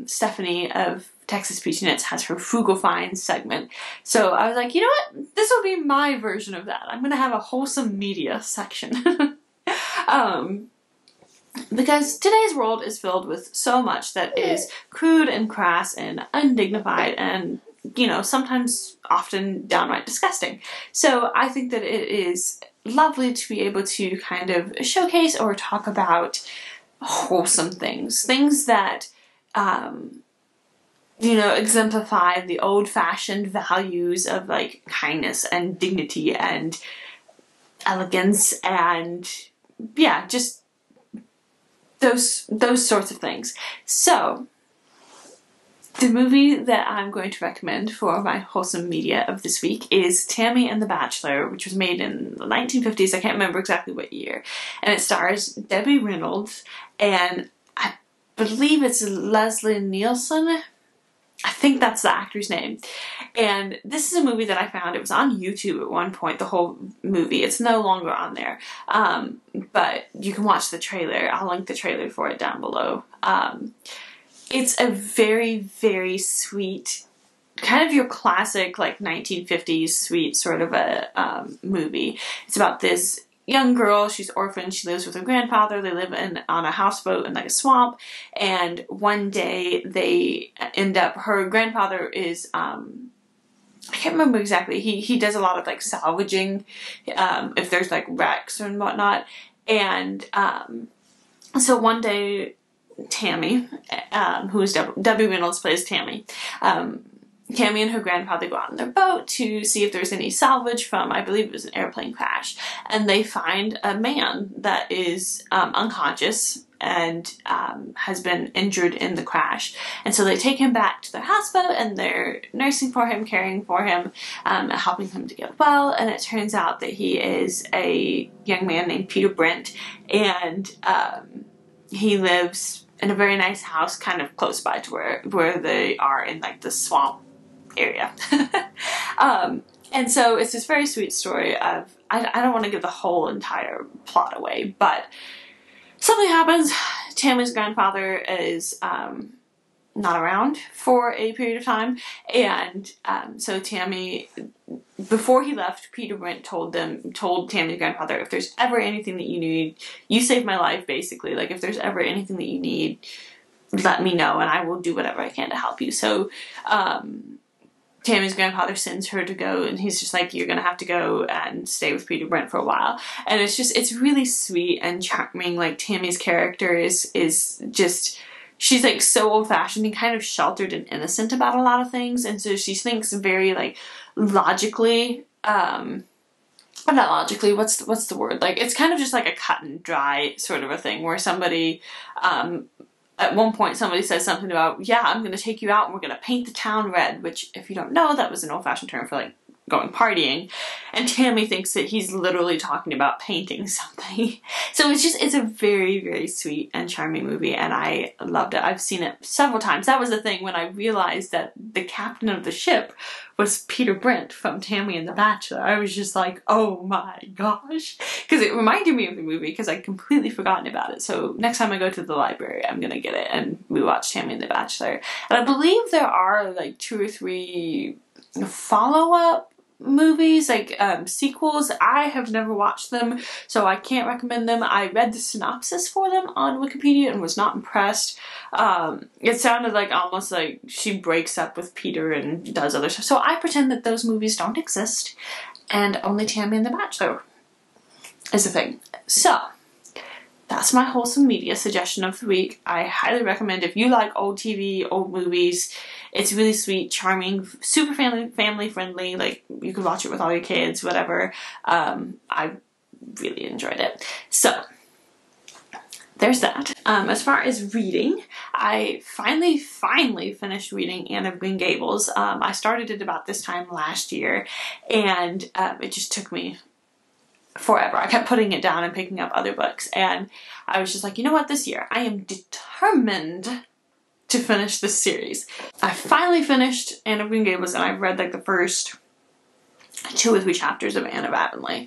Stephanie of Texas Peach Knits has her Frugal Finds segment. So I was like, you know what? This will be my version of that. I'm going to have a wholesome media section. Because today's world is filled with so much that is crude and crass and undignified and, sometimes often downright disgusting. So I think that it is lovely to be able to kind of showcase or talk about wholesome things that, exemplify the old-fashioned values of like kindness and dignity and elegance and, yeah, just those sorts of things. So, the movie that I'm going to recommend for my wholesome media of this week is Tammy and the Bachelor, which was made in the 1950s. I can't remember exactly what year. And it stars Debbie Reynolds, and I believe it's Leslie Nielsen. I think that's the actor's name. And this is a movie that I found. It was on YouTube at one point, the whole movie. It's no longer on there. But you can watch the trailer. I'll link the trailer for it down below. It's a very, very sweet, kind of your classic, like, 1950s sweet sort of a movie. It's about this young girl. She's orphaned. She lives with her grandfather. They live on a houseboat in like a swamp. And one day they end up, her grandfather is, I can't remember exactly. He does a lot of like salvaging, if there's like wrecks and whatnot. And, so one day Tammy, who is Debbie Reynolds plays Tammy. Tammy and her grandfather go out on their boat to see if there's any salvage from, I believe it was an airplane crash. And they find a man that is unconscious and has been injured in the crash. And so they take him back to their houseboat and they're nursing for him, caring for him, helping him to get well. And it turns out that he is a young man named Peter Brent, and he lives in a very nice house kind of close by to where they are in like the swamp area. And so it's this very sweet story of, I don't want to give the whole entire plot away, but something happens. Tammy's grandfather is not around for a period of time, and so Tammy, before he left, Peter Brent told Tammy's grandfather, if there's ever anything that you need, you saved my life, basically. Like, if there's ever anything that you need, let me know, and I will do whatever I can to help you. So Tammy's grandfather sends her to go, and he's just like, you're gonna have to go and stay with Peter Brent for a while. And it's really sweet and charming. Like, Tammy's character is just, she's like so old-fashioned and kind of sheltered and innocent about a lot of things, and so she thinks very like logically, not logically, what's the word? Like, it's kind of just like a cut and dry sort of a thing where somebody, at one point somebody says something about, yeah, I'm gonna take you out and we're gonna paint the town red, which, if you don't know, that was an old-fashioned term for like going partying, and Tammy thinks that he's literally talking about painting something. So it's a very, very sweet and charming movie, and I loved it. I've seen it several times. That was the thing when I realized that the captain of the ship was Peter Brent from Tammy and the Bachelor. I was just like, oh my gosh, because it reminded me of the movie because I'd completely forgotten about it. So next time I go to the library, I'm gonna get it and we watch Tammy and the Bachelor. And I believe there are like 2 or 3 follow-up movies, like sequels. I have never watched them, so I can't recommend them. I read the synopsis for them on Wikipedia and was not impressed. It sounded like almost like she breaks up with Peter and does other stuff. So I pretend that those movies don't exist and only Tammy and the Bachelor is a thing. So that's my wholesome media suggestion of the week. I highly recommend, if you like old TV, old movies. It's really sweet, charming, super family friendly. Like, you could watch it with all your kids, whatever. I really enjoyed it. So there's that. As far as reading, I finally finished reading Anne of Green Gables. I started it about this time last year, and it just took me forever. I kept putting it down and picking up other books, and I was just like, you know what, this year I am determined to finish this series. I finally finished Anne of Green Gables, and I've read like the first 2 or 3 chapters of Anne of Avonlea.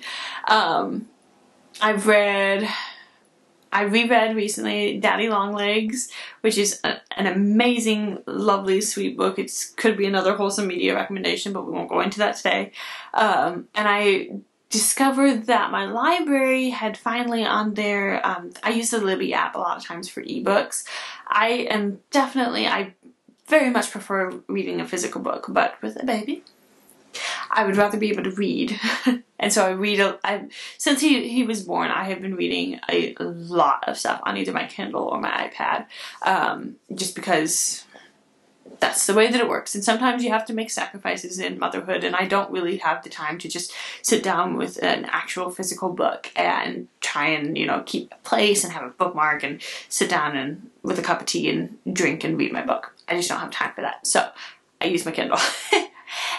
I reread recently Daddy Longlegs, which is an amazing, lovely, sweet book. It could be another wholesome media recommendation, but we won't go into that today. And I discovered that my library had finally on their, I use the Libby app a lot of times for ebooks. I very much prefer reading a physical book, but with a baby, I would rather be able to read. And so since he was born, I have been reading a lot of stuff on either my Kindle or my iPad, just because that's the way that it works. And sometimes you have to make sacrifices in motherhood, and I don't really have the time to just sit down with an actual physical book and try and, keep a place and have a bookmark and sit down and with a cup of tea and drink and read my book. I just don't have time for that. So I use my Kindle.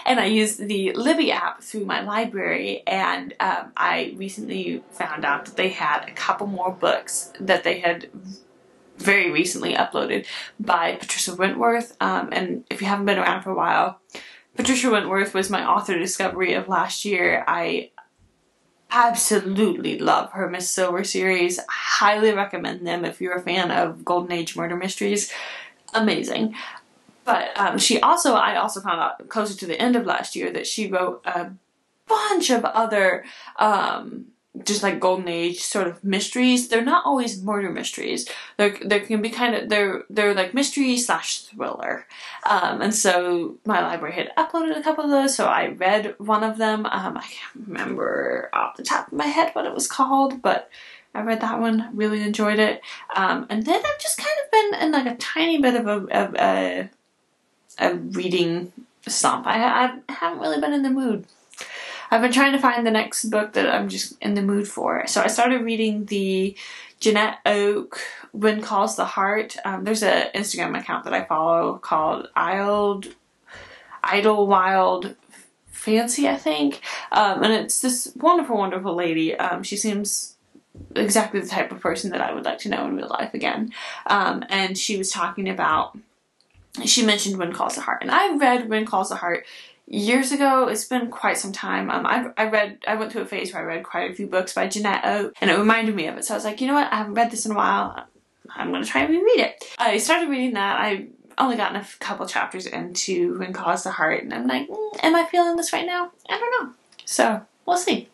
And I use the Libby app through my library, and I recently found out that they had a couple more books that they had very recently uploaded by Patricia Wentworth. And if you haven't been around for a while, Patricia Wentworth was my author discovery of last year. I absolutely love her Miss Silver series. I highly recommend them if you're a fan of Golden Age murder mysteries. Amazing. But I also found out closer to the end of last year that she wrote a bunch of other just like Golden Age sort of mysteries. They're not always murder mysteries. There can be they're like mystery / thriller. And so my library had uploaded a couple of those, so I read one of them. I can't remember off the top of my head what it was called, but I read that one, really enjoyed it. And then I've just kind of been in like a tiny bit of a reading slump. I haven't really been in the mood. I've been trying to find the next book that I'm just in the mood for. So I started reading the Jeanette Oak, Wind Calls the Heart. There's an Instagram account that I follow called Idlewild Fancy, I think. And it's this wonderful, wonderful lady. She seems exactly the type of person that I would like to know in real life again. And she was talking about, she mentioned Wind Calls the Heart. And I read Wind Calls the Heart years ago. It's been quite some time. I went through a phase where I read quite a few books by Jeanette Oak, and it reminded me of it. So I was like, you know what? I haven't read this in a while. I'm going to try and reread it. I started reading that. I only gotten a couple chapters into Wind Calls the Heart, and I'm like, am I feeling this right now? I don't know. So we'll see.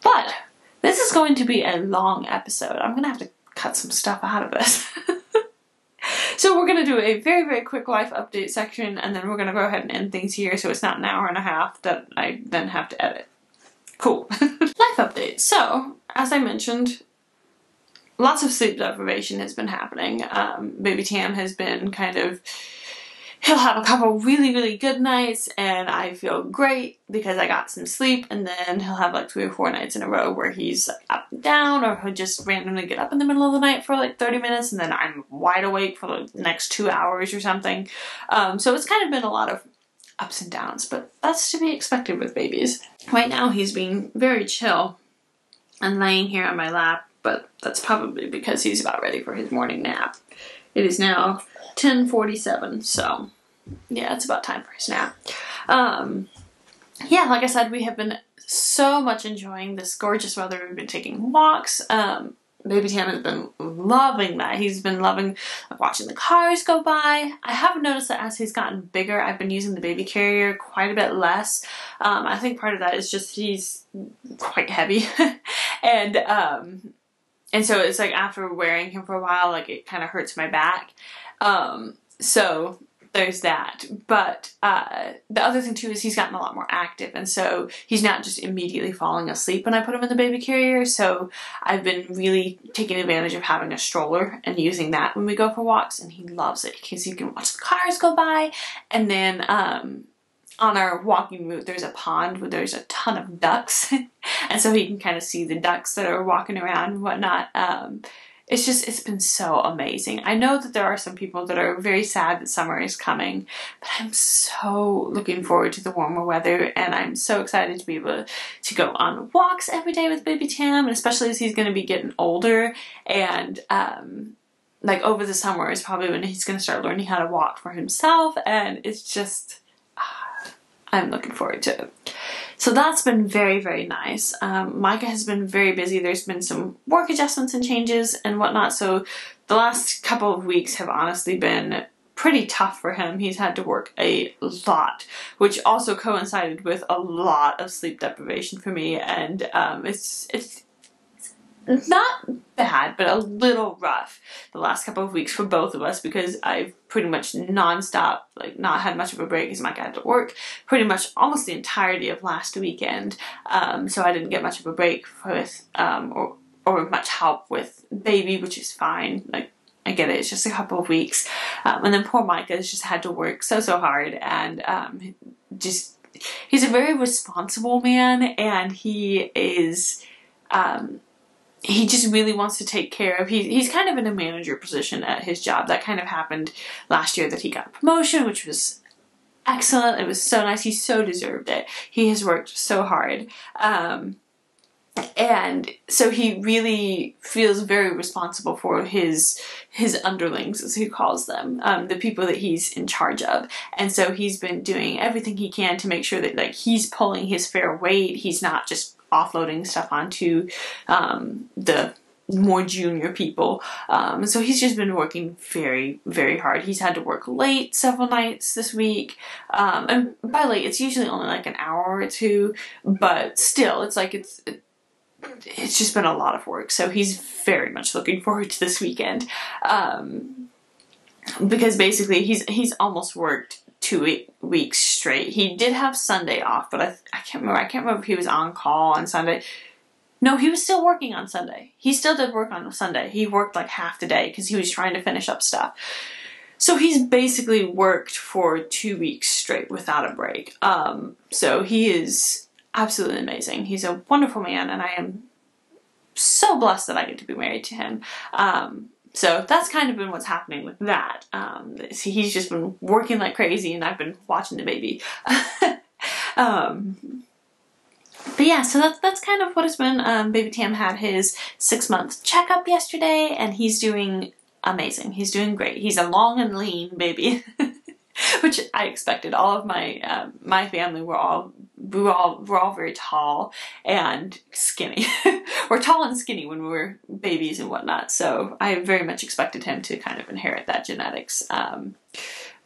But this is going to be a long episode. I'm going to have to cut some stuff out of this. So we're going to do a very, very quick life update section, and then we're going to go ahead and end things here so it's not an hour and a half that I then have to edit. Cool. Life update. So, as I mentioned, lots of sleep deprivation has been happening. Baby Tam has been kind of, he'll have a couple really, really good nights, and I feel great because I got some sleep, and then he'll have like 3 or 4 nights in a row where he's up and down, or he'll just randomly get up in the middle of the night for like 30 minutes, and then I'm wide awake for the next 2 hours or something. So it's kind of been a lot of ups and downs, but that's to be expected with babies. Right now he's being very chill and laying here on my lap, but that's probably because he's about ready for his morning nap. It is now 10:47, so yeah, it's about time for his nap. Yeah, like I said, we have been so much enjoying this gorgeous weather. We've been taking walks. Baby Tam has been loving that. He's been loving watching the cars go by. I have noticed that as he's gotten bigger, I've been using the baby carrier quite a bit less. I think part of that is just he's quite heavy. And so it's like after wearing him for a while, like it kind of hurts my back. So there's that. But the other thing too is he's gotten a lot more active, and so he's not just immediately falling asleep when I put him in the baby carrier. So I've been really taking advantage of having a stroller and using that when we go for walks, and he loves it because you can watch the cars go by. And then on our walking route there's a pond where there's a ton of ducks and so he can kind of see the ducks that are walking around and whatnot. It's been so amazing. I know that there are some people that are very sad that summer is coming, but I'm so looking forward to the warmer weather, and I'm so excited to be able to go on walks every day with Baby Tam, and especially as he's going to be getting older, and like over the summer is probably when he's going to start learning how to walk for himself, and it's just, I'm looking forward to it. So that's been very, very nice. Micah has been very busy. There's been some work adjustments and changes and whatnot. So the last couple of weeks have honestly been pretty tough for him. He's had to work a lot, which also coincided with a lot of sleep deprivation for me. And it's not bad, but a little rough the last couple of weeks for both of us, because I've pretty much nonstop, like not had much of a break as Micah had to work pretty much almost the entirety of last weekend. So I didn't get much of a break with, or much help with baby, which is fine. Like, I get it, it's just a couple of weeks. And then poor Micah has just had to work so hard, and he's a very responsible man, and he is, he just really wants to take care of, he's kind of in a manager position at his job. That kind of happened last year, that he got a promotion, which was excellent. It was so nice. He so deserved it. He has worked so hard. And so he really feels very responsible for his underlings, as he calls them, the people that he's in charge of. And so he's been doing everything he can to make sure that, like, he's pulling his fair weight. He's not just offloading stuff onto the more junior people. So he's just been working very, very hard. He's had to work late several nights this week. And by late, it's usually only like an hour or two, but still, it's like it's just been a lot of work. So he's very much looking forward to this weekend. Because basically he's almost worked 2 weeks straight. He did have Sunday off, but I can't remember. I can't remember if he was on call on Sunday. No, he was still working on Sunday. He still did work on Sunday. He worked like half the day because he was trying to finish up stuff. So he's basically worked for 2 weeks straight without a break. So he is absolutely amazing. He's a wonderful man, and I am so blessed that I get to be married to him. So that's kind of been what's happening with that. He's just been working like crazy, and I've been watching the baby. But yeah, so that's kind of what it's been. Baby Tam had his 6-month checkup yesterday, and he's doing amazing. He's doing great. He's a long and lean baby, which I expected. All of my my family were all very tall and skinny. We're tall and skinny when we were babies and whatnot. So I very much expected him to kind of inherit that genetics.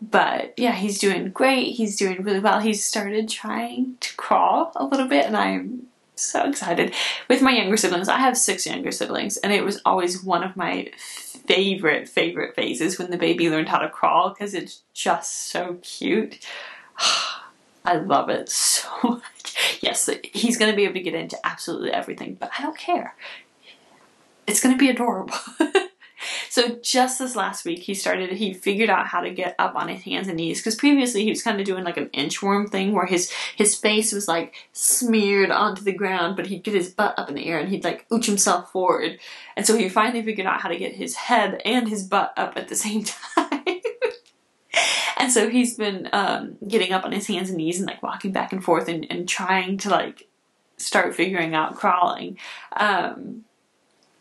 But yeah, he's doing great. He's doing really well. He's started trying to crawl a little bit, and I'm so excited. With my younger siblings, I have 6 younger siblings, and it was always one of my favorite phases when the baby learned how to crawl, because it's just so cute. I love it so much. Yes, he's going to be able to get into absolutely everything, but I don't care. It's going to be adorable. So just this last week, he figured out how to get up on his hands and knees, because previously he was kind of doing like an inchworm thing where his face was like smeared onto the ground, but he'd get his butt up in the air and he'd like ooch himself forward. And so he finally figured out how to get his head and his butt up at the same time. And so he's been getting up on his hands and knees and like walking back and forth and trying to like start figuring out crawling.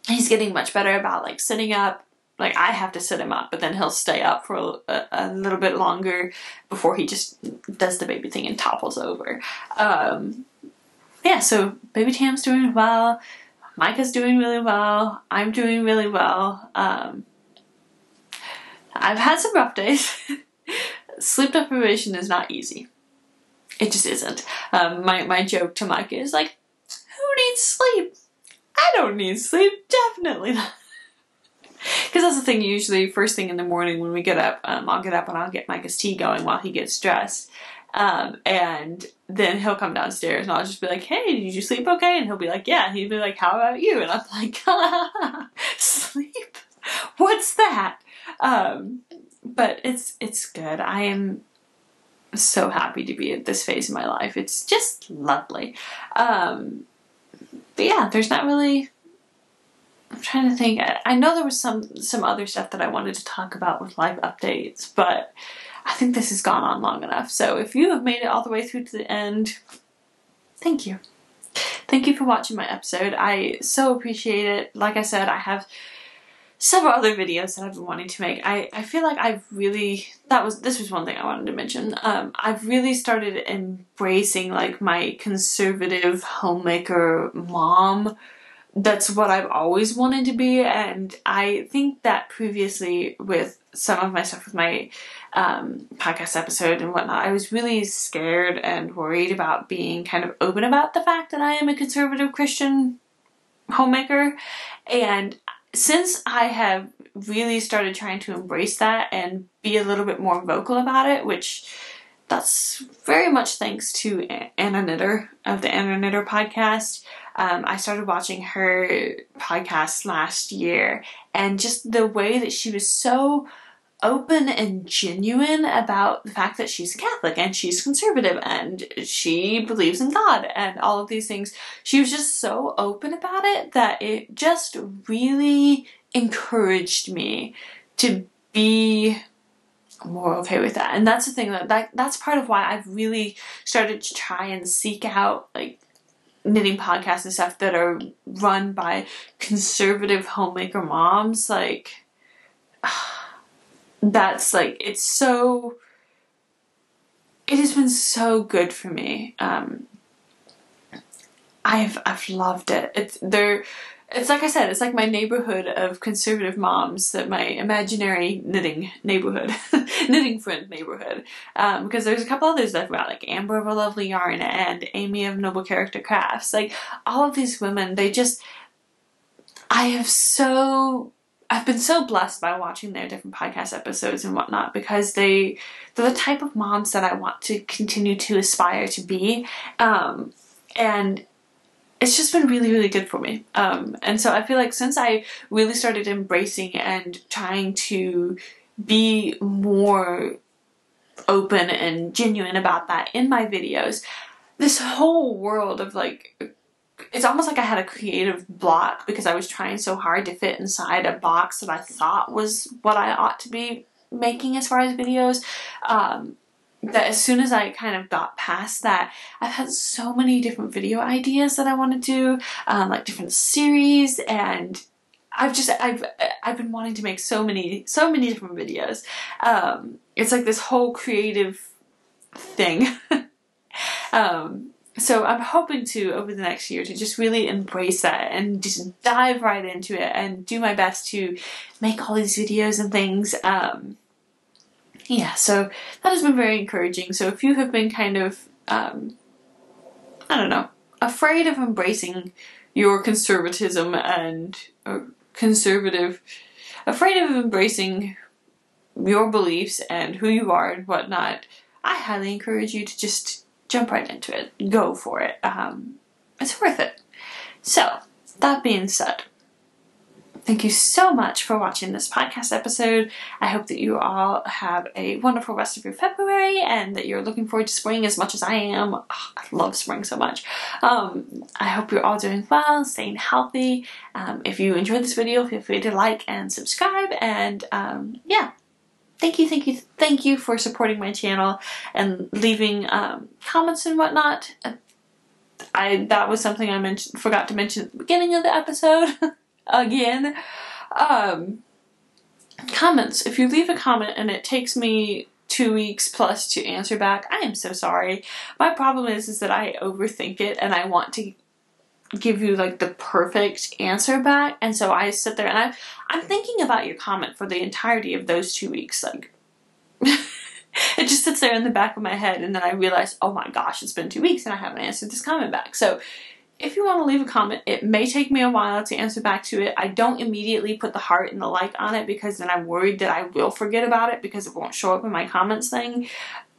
He's getting much better about like sitting up. Like I have to sit him up, but then he'll stay up for a little bit longer before he just does the baby thing and topples over. Yeah, so baby Tam's doing well. Micah's doing really well. I'm doing really well. I've had some rough days. Sleep deprivation is not easy. It just isn't. My joke to Micah is like, who needs sleep? I don't need sleep. Definitely not. Because that's the thing, usually first thing in the morning when we get up, I'll get up and I'll get Micah's tea going while he gets dressed. And then he'll come downstairs and I'll just be like, hey, did you sleep okay? And he'll be like, yeah. And he'll be like, how about you? And I'm like, sleep? What's that? But it's good. I am so happy to be at this phase of my life. It's just lovely. But yeah, there's not really... I'm trying to think. I know there was some other stuff that I wanted to talk about with live updates, but I think this has gone on long enough. So if you have made it all the way through to the end, thank you. Thank you for watching my episode. I so appreciate it. Like I said, I have several other videos that I've been wanting to make. I feel like this was one thing I wanted to mention. I've really started embracing like my conservative homemaker mom. That's what I've always wanted to be, and I think that previously with some of my stuff with my podcast episode and whatnot, I was really scared and worried about being kind of open about the fact that I am a conservative Christian homemaker. And since I have really started trying to embrace that and be a little bit more vocal about it, which that's very much thanks to Anna Knitter of the Anna Knitter podcast. I started watching her podcast last year, and just the way that she was so open and genuine about the fact that she's Catholic and she's conservative and she believes in God and all of these things. She was just so open about it that it just really encouraged me to be more okay with that. And that's the thing that's part of why I've really started to try and seek out like knitting podcasts and stuff that are run by conservative homemaker moms. Like that's like, it has been so good for me. I've loved it. It's like I said, it's like my neighborhood of conservative moms, that my imaginary knitting neighborhood, knitting friend neighborhood. Because there's a couple others that I've got, like Amber of a Lovely Yarn and Amy of Noble Character Crafts. Like all of these women, I've been so blessed by watching their different podcast episodes and whatnot, because they're the type of moms that I want to continue to aspire to be. And it's just been really, really good for me. And so I feel like since I really started embracing and trying to be more open and genuine about that in my videos, this whole world of like, it's almost like I had a creative block because I was trying so hard to fit inside a box that I thought was what I ought to be making as far as videos. That as soon as I kind of got past that, I've had so many different video ideas that I want to do, like different series, and I've been wanting to make so many different videos. It's like this whole creative thing. So I'm hoping to, over the next year, to just really embrace that and just dive right into it and do my best to make all these videos and things. Yeah, so that has been very encouraging. So if you have been kind of, I don't know, afraid of embracing your conservatism and afraid of embracing your beliefs and who you are and whatnot, I highly encourage you to just jump right into it. Go for it. It's worth it. So, that being said, thank you so much for watching this podcast episode. I hope that you all have a wonderful rest of your February and that you're looking forward to spring as much as I am. Oh, I love spring so much. I hope you're all doing well, staying healthy. If you enjoyed this video, feel free to like and subscribe. And yeah, thank you for supporting my channel and leaving comments and whatnot. That was something I forgot to mention at the beginning of the episode. Again, comments. If you leave a comment and it takes me 2 weeks plus to answer back, I am so sorry. My problem is that I overthink it and I want to give you like the perfect answer back, and so I sit there and I'm thinking about your comment for the entirety of those 2 weeks. Like, it just sits there in the back of my head, and then I realize, oh my gosh, it's been 2 weeks and I haven't answered this comment back. So if you want to leave a comment, it may take me a while to answer back to it. I don't immediately put the heart and the like on it because then I'm worried that I will forget about it because it won't show up in my comments thing.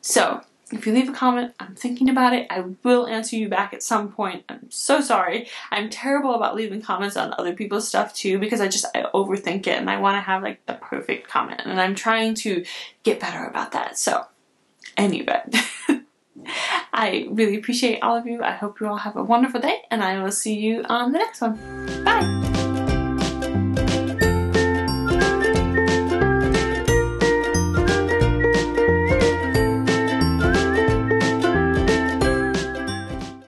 So if you leave a comment, I'm thinking about it. I will answer you back at some point. I'm so sorry. I'm terrible about leaving comments on other people's stuff too because I overthink it and I want to have like the perfect comment, and I'm trying to get better about that. So anyway. I really appreciate all of you. I hope you all have a wonderful day, and I will see you on the next one. Bye!